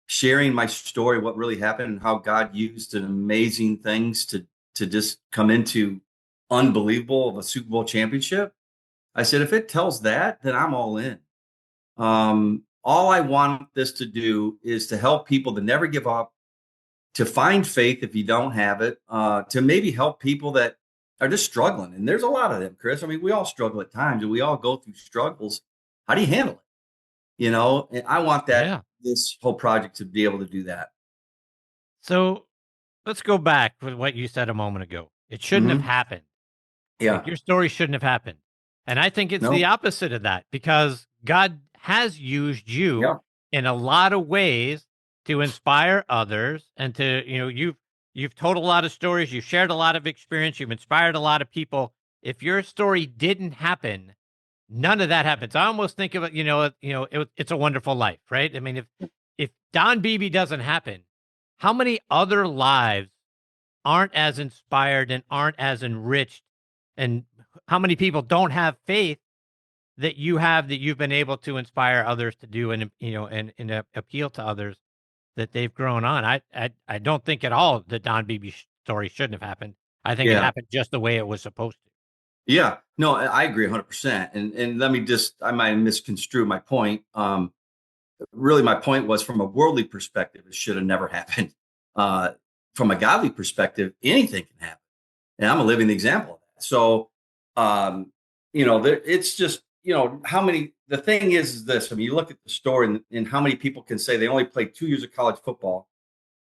sharing my story, what really happened, and how God used an amazing things to just come into unbelievable of a Super Bowl championship, I said, if it tells that, then I'm all in. All I want this to do is to help people to never give up, to find faith if you don't have it, to maybe help people that are just struggling. And there's a lot of them, Chris. I mean, we all struggle at times and we all go through struggles. How do you handle it? And I want this whole project to be able to do that. So let's go back with what you said a moment ago. It shouldn't have happened. Yeah. Like, your story shouldn't have happened. And I think it's No. the opposite of that, because God has used you in a lot of ways to inspire others and to, you've told a lot of stories, you've shared a lot of experience, you've inspired a lot of people. If your story didn't happen, none of that happens. I almost think of it, It's a Wonderful Life, right? I mean, if Don Beebe doesn't happen, how many other lives aren't as inspired and aren't as enriched, and how many people don't have faith that you have, that you've been able to inspire others to do, and appeal to others that they've grown on. I don't think at all that Don Beebe story shouldn't have happened. I think it happened just the way it was supposed to. Yeah, no, I agree 100%. And let me I might misconstrue my point. Really, my point was, from a worldly perspective, it should have never happened. From a godly perspective, anything can happen. And I'm a living example of that. So, it's just, how many, the thing is this, I mean, you look at the story and how many people can say they only played 2 years of college football,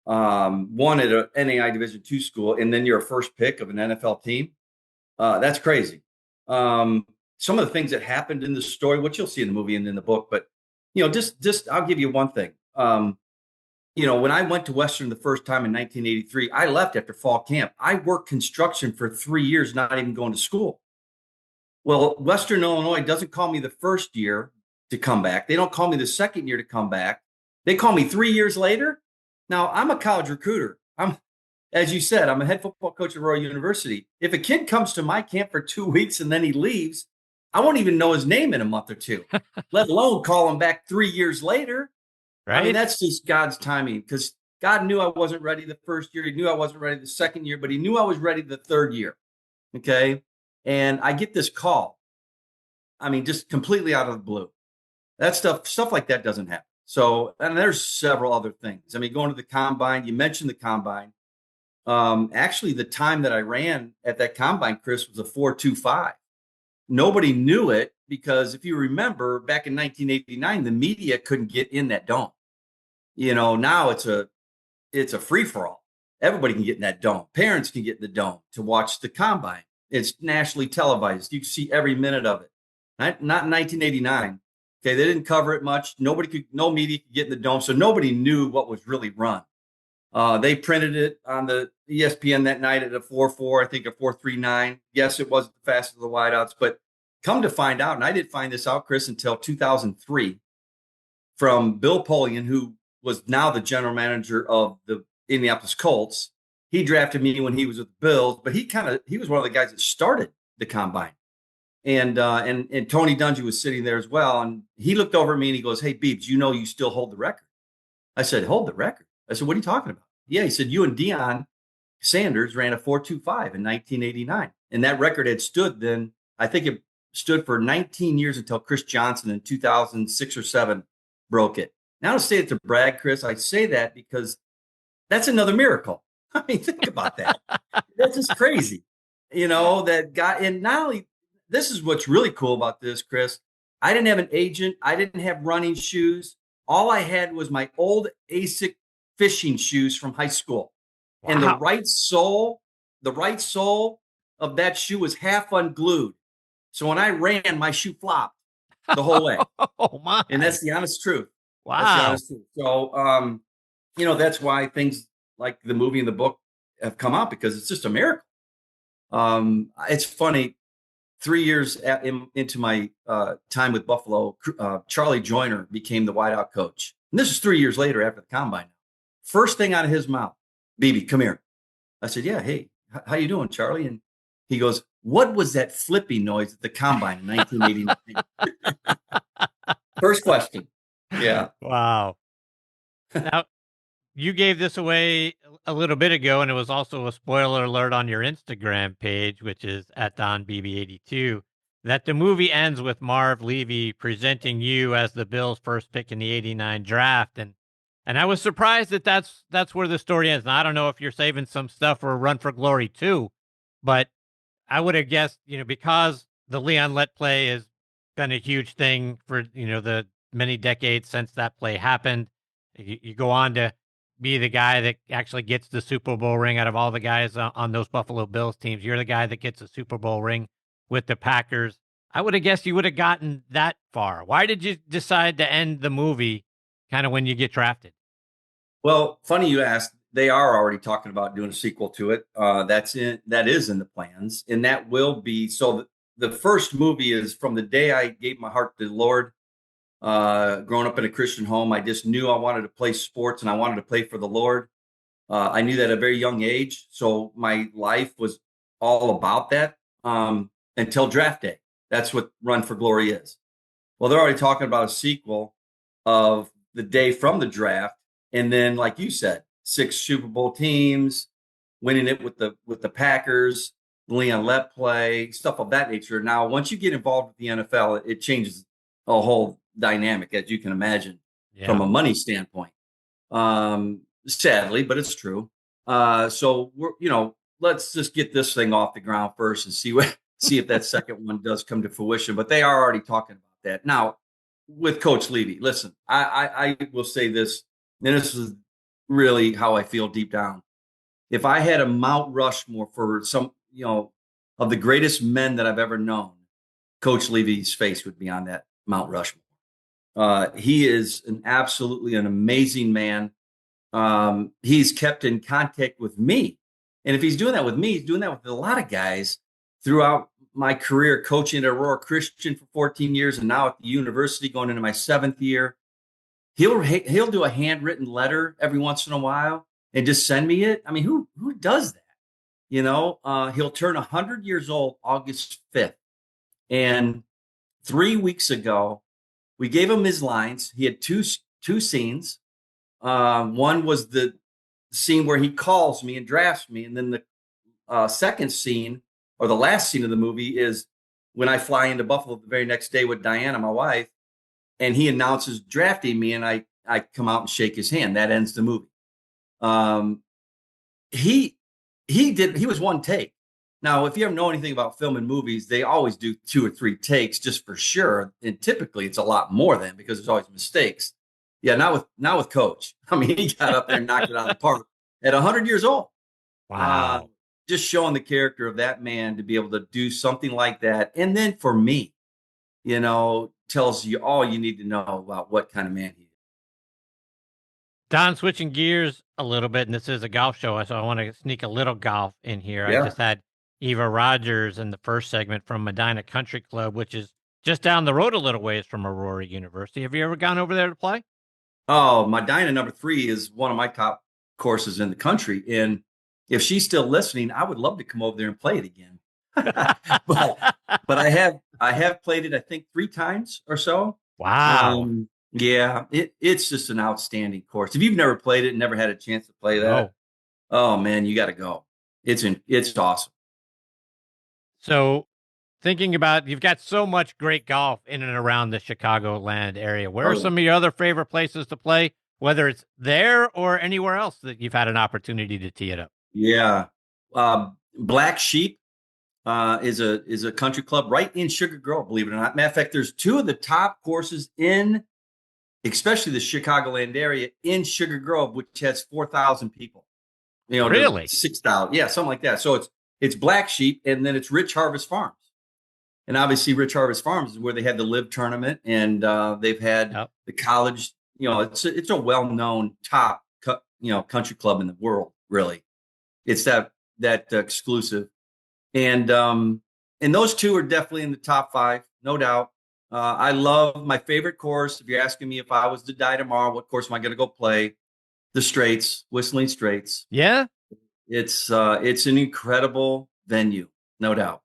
one at a NAI Division II school, and then you're a first pick of an NFL team. That's crazy. Some of the things that happened in the story, which you'll see in the movie and in the book, but, just I'll give you one thing. When I went to Western the first time in 1983, I left after fall camp. I worked construction for 3 years, not even going to school. Well, Western Illinois doesn't call me the first year to come back. They don't call me the second year to come back. They call me 3 years later. Now, I'm a college recruiter. As you said, I'm a head football coach at Royal University. If a kid comes to my camp for 2 weeks and then he leaves, I won't even know his name in a month or two, let alone call him back 3 years later. Right? I mean, that's just God's timing, because God knew I wasn't ready the first year. He knew I wasn't ready the second year, but he knew I was ready the third year. Okay. And I get this call. I mean, just completely out of the blue. That stuff like that doesn't happen. So, and there's several other things. I mean, going to the combine, you mentioned the combine. Actually, the time that I ran at that combine, Chris, was a 4.25. Nobody knew it, because if you remember, back in 1989, the media couldn't get in that dome. Now it's a free for all. Everybody can get in that dome. Parents can get in the dome to watch the combine. It's nationally televised. You can see every minute of it. Not in 1989. Okay, they didn't cover it much. No media could get in the dome, so nobody knew what was really run. They printed it on the ESPN that night at a 4.4, I think a 4.39. Yes, it wasn't the fastest of the wideouts, but come to find out, and I didn't find this out, Chris, until 2003, from Bill Polian, who was now the general manager of the Indianapolis Colts. He drafted me when he was with the Bills, but he was one of the guys that started the combine. And Tony Dungy was sitting there as well. And he looked over at me and he goes, "Hey, Beebs, you still hold the record." I said, "Hold the record?" I said, "What are you talking about?" Yeah, he said, "You and Deion Sanders ran a 4.25 in 1989. And that record had stood then, I think it stood for 19 years until Chris Johnson in 2006 or 7 broke it. Now, I don't say it to brag, Chris. I say that because that's another miracle. I mean, think about that. That's just crazy. That guy, and not only, this is what's really cool about this, Chris. I didn't have an agent. I didn't have running shoes. All I had was my old ASIC fishing shoes from high school. Wow. And the right sole of that shoe was half unglued. So when I ran, my shoe flopped the whole way. Oh my! And that's the honest truth. Wow. That's the honest truth. So, that's why things like the movie and the book have come out, because it's just a miracle. It's funny. 3 years into my time with Buffalo, Charlie Joyner became the wideout coach. And this is 3 years later after the combine. First thing out of his mouth, "Beebe, come here." I said, "Yeah, hey, how you doing, Charlie?" And he goes, "What was that flipping noise at the combine in 1989? First question. Yeah. Wow. Now, you gave this away a little bit ago, and it was also a spoiler alert on your Instagram page, which is at DonBeebe82, that the movie ends with Marv Levy presenting you as the Bills' first pick in the 89 draft. And I was surprised that that's where the story ends. Now, I don't know if you're saving some stuff for a Run for Glory too, but I would have guessed, because the Leon Let play has been a huge thing for, the many decades since that play happened. You go on to be the guy that actually gets the Super Bowl ring out of all the guys on those Buffalo Bills teams. You're the guy that gets a Super Bowl ring with the Packers. I would have guessed you would have gotten that far. Why did you decide to end the movie kind of when you get drafted? Well, funny you asked. They are already talking about doing a sequel to it. That is in the plans, and that will be so. The first movie is from the day I gave my heart to the Lord. Growing up in a Christian home, I just knew I wanted to play sports and I wanted to play for the Lord. I knew that at a very young age, so my life was all about that until draft day. That's what Run for Glory is. Well, they're already talking about a sequel of the day from the draft, and then, like you said, 6 Super Bowl teams, winning it with the Packers, Leon Let play, stuff of that nature. Now, once you get involved with the NFL, it changes a whole dynamic, as you can imagine, from a money standpoint. Sadly, but it's true. So let's just get this thing off the ground first and see if that second one does come to fruition. But they are already talking about that now with Coach Levy. Listen, I will say this, and this is really how I feel deep down. If I had a Mount Rushmore for some, of the greatest men that I've ever known, Coach Levy's face would be on that Mount Rushmore. He is absolutely an amazing man. He's kept in contact with me. And if he's doing that with me, he's doing that with a lot of guys throughout my career, coaching at Aurora Christian for 14 years and now at the university going into my 7th year. He'll do a handwritten letter every once in a while and just send me it. I mean, who does that? He'll turn 100 years old August 5th. And 3 weeks ago, we gave him his lines. He had two scenes. One was the scene where he calls me and drafts me. And then the second scene, or the last scene of the movie, is when I fly into Buffalo the very next day with Diana, my wife, and he announces drafting me, and I come out and shake his hand. That ends the movie. He was one take. Now, if you ever know anything about film and movies, they always do 2 or 3 takes just for sure. And typically it's a lot more than, because there's always mistakes. Yeah, not with Coach. I mean, he got up there and knocked it out of the park at 100 years old. Wow. Just showing the character of that man to be able to do something like that. And then for me, tells you all you need to know about what kind of man he is. Don, switching gears a little bit, and this is a golf show, so I want to sneak a little golf in here. Yeah. I just had Eva Rogers in the first segment from Medinah Country Club, which is just down the road a little ways from Aurora University. Have you ever gone over there to play? Oh, Medinah number 3 is one of my top courses in the country. And if she's still listening, I would love to come over there and play it again. but I have played it, I think, 3 times or so. Wow. Yeah, it's just an outstanding course. If you've never played it and never had a chance to play that, oh man, you got to go. It's awesome. So thinking about, you've got so much great golf in and around the Chicagoland area. Where are some of your other favorite places to play, whether it's there or anywhere else that you've had an opportunity to tee it up? Yeah. Black Sheep is a country club right in Sugar Grove, believe it or not. Matter of fact, there's 2 of the top courses in, especially the Chicagoland area, in Sugar Grove, which has 4,000 people. Really? 6,000. Yeah, something like that. So it's Black Sheep, and then it's Rich Harvest Farms. And obviously Rich Harvest Farms is where they had the live tournament, and they've had the college, it's a well-known top, country club in the world, really. It's that exclusive. And those 2 are definitely in the top 5, no doubt. I love my favorite course. If you're asking me if I was to die tomorrow, what course am I going to go play? The Straits, Whistling Straits. Yeah. It's an incredible venue, no doubt.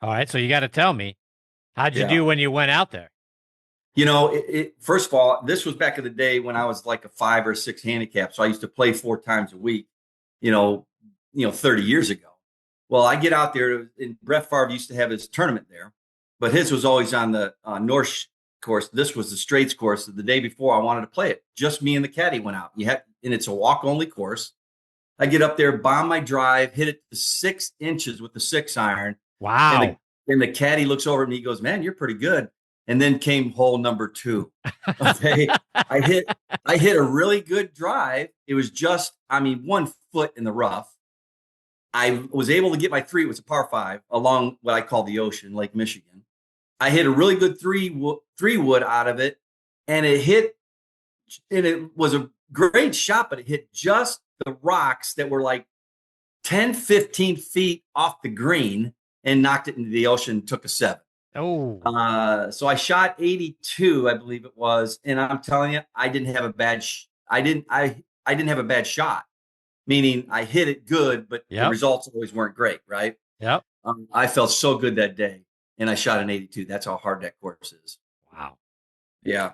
All right. So you got to tell me, how'd you do when you went out there? First of all, this was back in the day when I was like a 5 or 6 handicap. So I used to play 4 times a week, 30 years ago. Well, I get out there, and Brett Favre used to have his tournament there, but his was always on the North course. This was the Straits course. The day before, I wanted to play it. Just me and the caddy went out. And it's a walk-only course. I get up there, bomb my drive, hit it to 6 inches with the 6-iron. Wow. And the caddy looks over at me, he goes, man, you're pretty good. And then came hole number 2. Okay. I hit a really good drive. It was just, 1 foot in the rough. I was able to get my 3. It was a par 5 along what I call the ocean, Lake Michigan. I hit a really good 3-wood out of it, and it was a great shot, but it hit just the rocks that were like 10, 15 feet off the green and knocked it into the ocean, took a 7. Oh. So I shot 82, I believe it was, and I'm telling you, I didn't have a bad shot, meaning I hit it good, but the results always weren't great, right? Yep. I felt so good that day, and I shot an 82. That's how hard that course is. Wow. Yeah.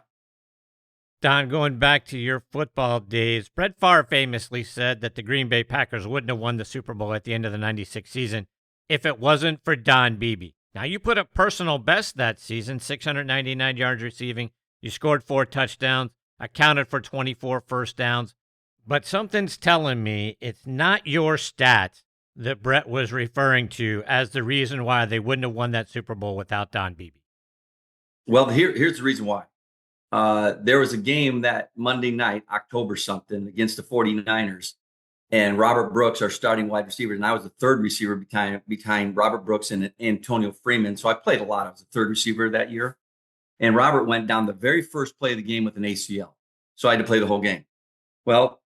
Don, going back to your football days, Brett Favre famously said that the Green Bay Packers wouldn't have won the Super Bowl at the end of the 96 season if it wasn't for Don Beebe. Now, you put up personal best that season, 699 yards receiving. You scored 4 touchdowns, accounted for 24 first downs. But something's telling me it's not your stats that Brett was referring to as the reason why they wouldn't have won that Super Bowl without Don Beebe. Well, here's the reason why. There was a game that Monday night, October something, against the 49ers. And Robert Brooks, our starting wide receiver, and I was the third receiver behind Robert Brooks and Antonio Freeman. So I played a lot. I was the third receiver that year. And Robert went down the very first play of the game with an ACL. So I had to play the whole game. Well,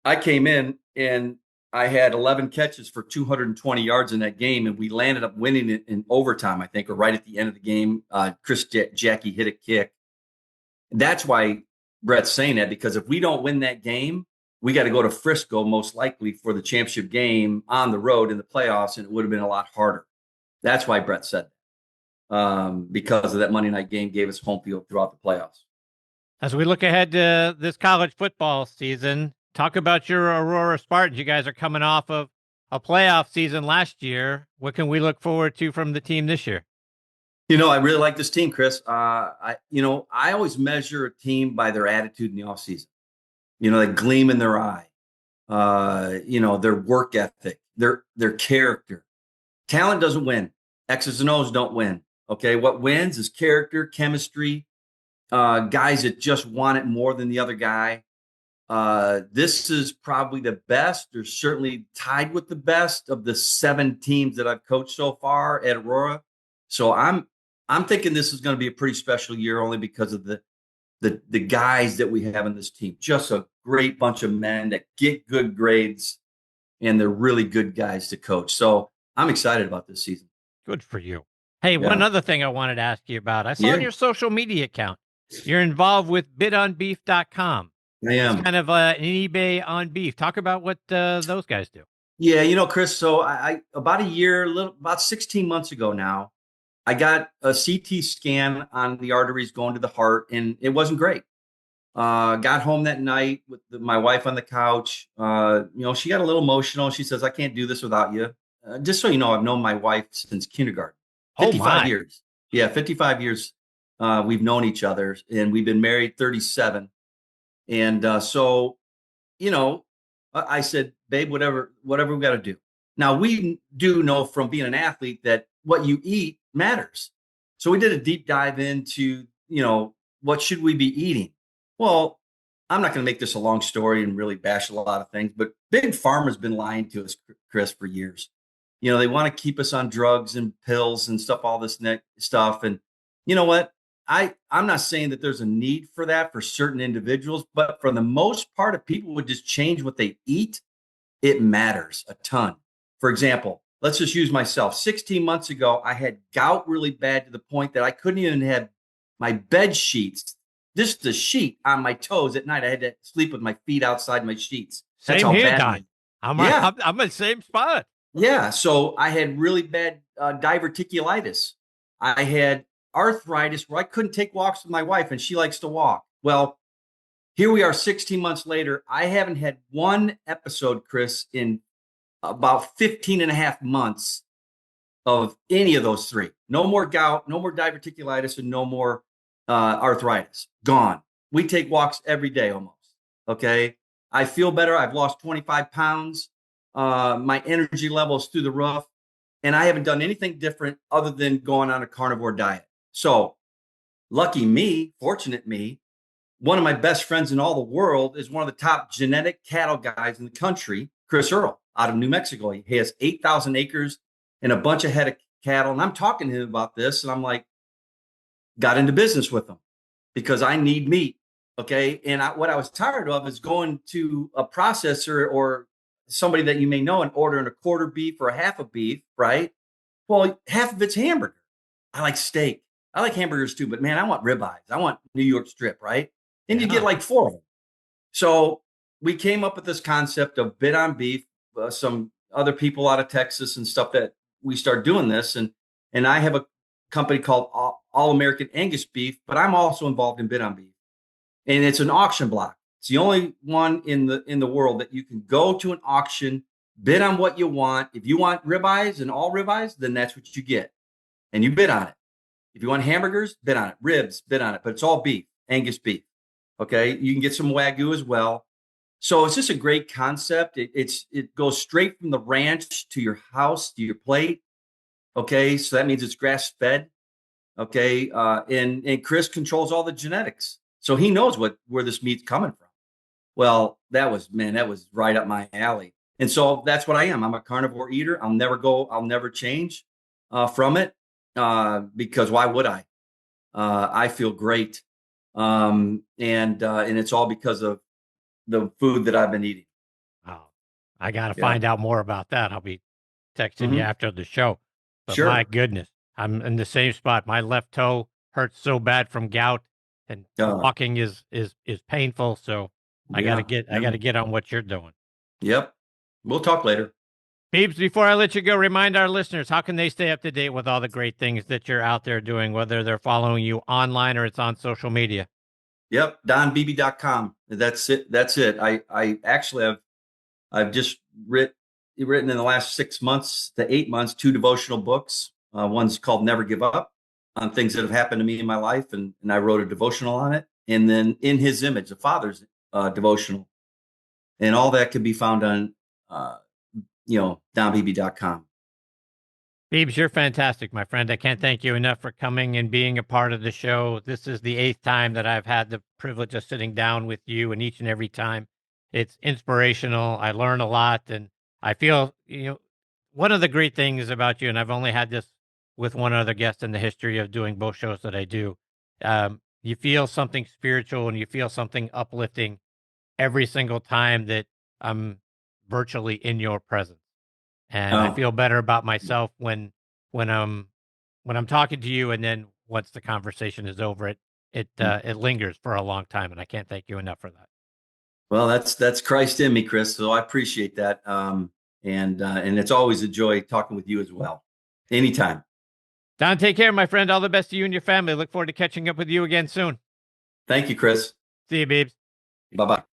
I came in and I had 11 catches for 220 yards in that game, and we landed up winning it in overtime, I think, or right at the end of the game. Chris Jackie hit a kick. That's why Brett's saying that, because if we don't win that game, we got to go to Frisco, most likely, for the championship game on the road in the playoffs, and it would have been a lot harder. That's why Brett said that, because of that Monday night game gave us home field throughout the playoffs. As we look ahead to this college football season, talk about your Aurora Spartans. You guys are coming off of a playoff season last year. What can we look forward to from the team this year? I really like this team, Chris. I always measure a team by their attitude in the offseason. That gleam in their eye, their work ethic, their character. Talent doesn't win. X's and O's don't win. Okay. What wins is character, chemistry, guys that just want it more than the other guy. This is probably the best, or certainly tied with the best of the 7 teams that I've coached so far at Aurora. So I'm thinking this is going to be a pretty special year, only because of the guys that we have in this team. Just a great bunch of men that get good grades, and they're really good guys to coach. So I'm excited about this season. Good for you. Hey, one other thing I wanted to ask you about. I saw on your social media account, you're involved with bidonbeef.com. I am. It's kind of an eBay on beef. Talk about what those guys do. Yeah, Chris, so I about 16 months ago now, I got a CT scan on the arteries going to the heart, and it wasn't great. Got home that night with my wife on the couch. She got a little emotional. She says, I can't do this without you. Just so you know, I've known my wife since kindergarten. 55 years. Yeah, 55 years we've known each other, and we've been married 37. And so, I said, babe, whatever we got to do. Now, we do know from being an athlete that what you eat matters. So we did a deep dive into, what should we be eating? Well, I'm not going to make this a long story and really bash a lot of things, but Big Pharma's been lying to us, Chris, for years. They want to keep us on drugs and pills and stuff, all this stuff. And you know what? I'm not saying that there's a need for that for certain individuals, but for the most part, if people would just change what they eat, it matters a ton. For example, let's just use myself. 16 months ago, I had gout really bad to the point that I couldn't even have my bed sheets, just the sheet on my toes at night. I had to sleep with my feet outside my sheets. That's Same how here, bad. Don. I'm in the same spot. Yeah. So I had really bad diverticulitis. I had arthritis where I couldn't take walks with my wife, and she likes to walk. Well, here we are 16 months later. I haven't had one episode, Chris, in about 15 and a half months of any of those 3. No more gout, no more diverticulitis, and no more arthritis. Gone. We take walks every day almost. Okay. I feel better. I've lost 25 pounds. My energy level is through the roof. And I haven't done anything different other than going on a carnivore diet. So lucky me, fortunate me, one of my best friends in all the world is one of the top genetic cattle guys in the country, Chris Earl, out of New Mexico. He has 8,000 acres and a bunch of head of cattle. And I'm talking to him about this. And I'm like, got into business with him because I need meat. Okay. And what I was tired of is going to a processor or somebody that you may know and ordering a quarter beef or a half a beef, right? Well, half of it's hamburger. I like steak. I like hamburgers too, but man, I want ribeyes. I want New York strip, right? And you get like 4 of them. So we came up with this concept of bid on beef. Some other people out of Texas and stuff that we start doing this. And I have a company called All American Angus Beef, but I'm also involved in bid on beef. And it's an auction block. It's the only one in the world that you can go to an auction, bid on what you want. If you want ribeyes and all ribeyes, then that's what you get. And you bid on it. If you want hamburgers, bid on it. Ribs, bid on it. But it's all beef, Angus beef. Okay. You can get some Wagyu as well. So it's just a great concept. It goes straight from the ranch to your house, to your plate. Okay. So that means it's grass fed. Okay. And Chris controls all the genetics. So he knows where this meat's coming from. Well, that was right up my alley. And so that's what I am. I'm a carnivore eater. I'll never change from it because why would I? I feel great. And it's all because of the food that I've been eating. Oh, I got to find out more about that. I'll be texting you after the show. But sure. My goodness, I'm in the same spot. My left toe hurts so bad from gout, and walking is painful. So I gotta get on what you're doing. Yep. We'll talk later. Beebs, before I let you go, remind our listeners, how can they stay up to date with all the great things that you're out there doing, whether they're following you online or it's on social media? Yep. DonBeebe.com. That's it. I actually I've just written in the last 6 months to 8 months, 2 devotional books. One's called Never Give Up, on things that have happened to me in my life. And I wrote a devotional on it. And then In His Image, the Father's devotional. And all that can be found on, DonBeebe.com. Beebs, you're fantastic, my friend. I can't thank you enough for coming and being a part of the show. This is the 8th time that I've had the privilege of sitting down with you, and each and every time it's inspirational. I learn a lot, and I feel, one of the great things about you, and I've only had this with one other guest in the history of doing both shows that I do, you feel something spiritual and you feel something uplifting every single time that I'm virtually in your presence. And I feel better about myself when I'm talking to you, and then once the conversation is over, it lingers for a long time, and I can't thank you enough for that. Well, that's Christ in me, Chris. So I appreciate that. And it's always a joy talking with you as well. Anytime. Don, take care, my friend. All the best to you and your family. Look forward to catching up with you again soon. Thank you, Chris. See you, Beebs. Bye-bye.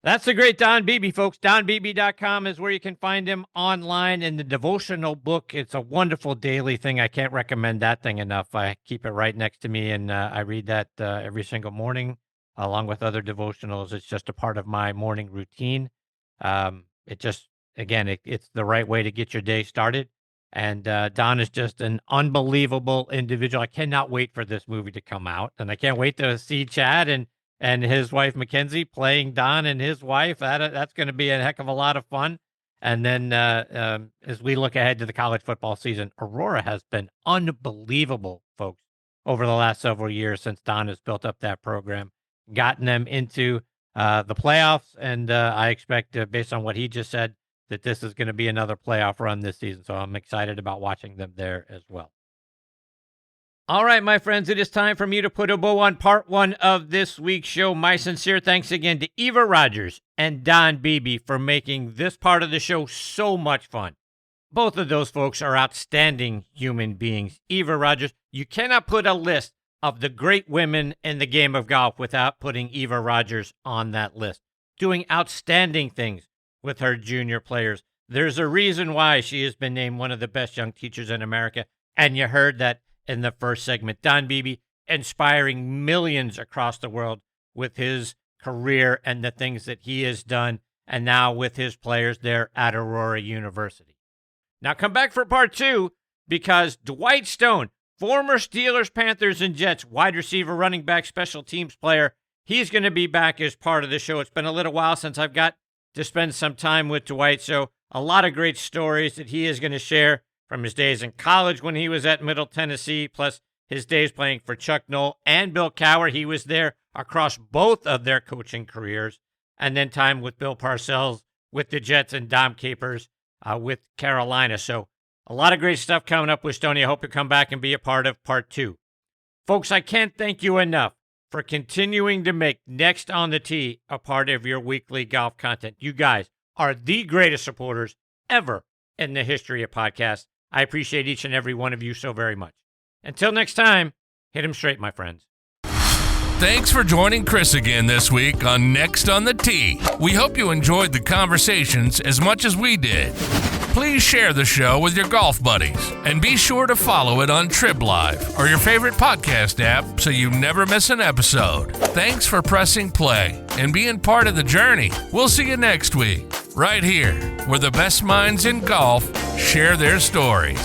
That's the great Don Beebe, folks. DonBeebe.com is where you can find him online. In the devotional book, it's a wonderful daily thing. I can't recommend that thing enough. I keep it right next to me, and I read that every single morning, along with other devotionals. It's just a part of my morning routine. It's the right way to get your day started. And Don is just an unbelievable individual. I cannot wait for this movie to come out, and I can't wait to see Chad and his wife Mackenzie playing Don and his wife. That's going to be a heck of a lot of fun. And then as we look ahead to the college football season, Aurora has been unbelievable, folks, over the last several years since Don has built up that program, gotten them into the playoffs. And I expect, based on what he just said, that this is going to be another playoff run this season. So I'm excited about watching them there as well. All right, my friends, it is time for me to put a bow on part 1 of this week's show. My sincere thanks again to Eva Rogers and Don Beebe for making this part of the show so much fun. Both of those folks are outstanding human beings. Eva Rogers, you cannot put a list of the great women in the game of golf without putting Eva Rogers on that list, doing outstanding things with her junior players. There's a reason why she has been named one of the best young teachers in America, and you heard that in the first segment. Don Beebe inspiring millions across the world with his career and the things that he has done and now with his players there at Aurora University. Now come back for part 2 because Dwight Stone, former Steelers, Panthers, and Jets wide receiver, running back, special teams player, he's going to be back as part of the show. It's been a little while since I've got to spend some time with Dwight, so a lot of great stories that he is going to share from his days in college when he was at Middle Tennessee, plus his days playing for Chuck Noll and Bill Cowher. He was there across both of their coaching careers, and then time with Bill Parcells with the Jets and Dom Capers with Carolina. So a lot of great stuff coming up with Stoney. I hope you come back and be a part of part 2. Folks, I can't thank you enough for continuing to make Next on the Tee a part of your weekly golf content. You guys are the greatest supporters ever in the history of podcasts. I appreciate each and every one of you so very much. Until next time, hit 'em straight, my friends. Thanks for joining Chris again this week on Next on the Tee. We hope you enjoyed the conversations as much as we did. Please share the show with your golf buddies and be sure to follow it on Trib Live or your favorite podcast app so you never miss an episode. Thanks for pressing play and being part of the journey. We'll see you next week, right here, where the best minds in golf share their stories.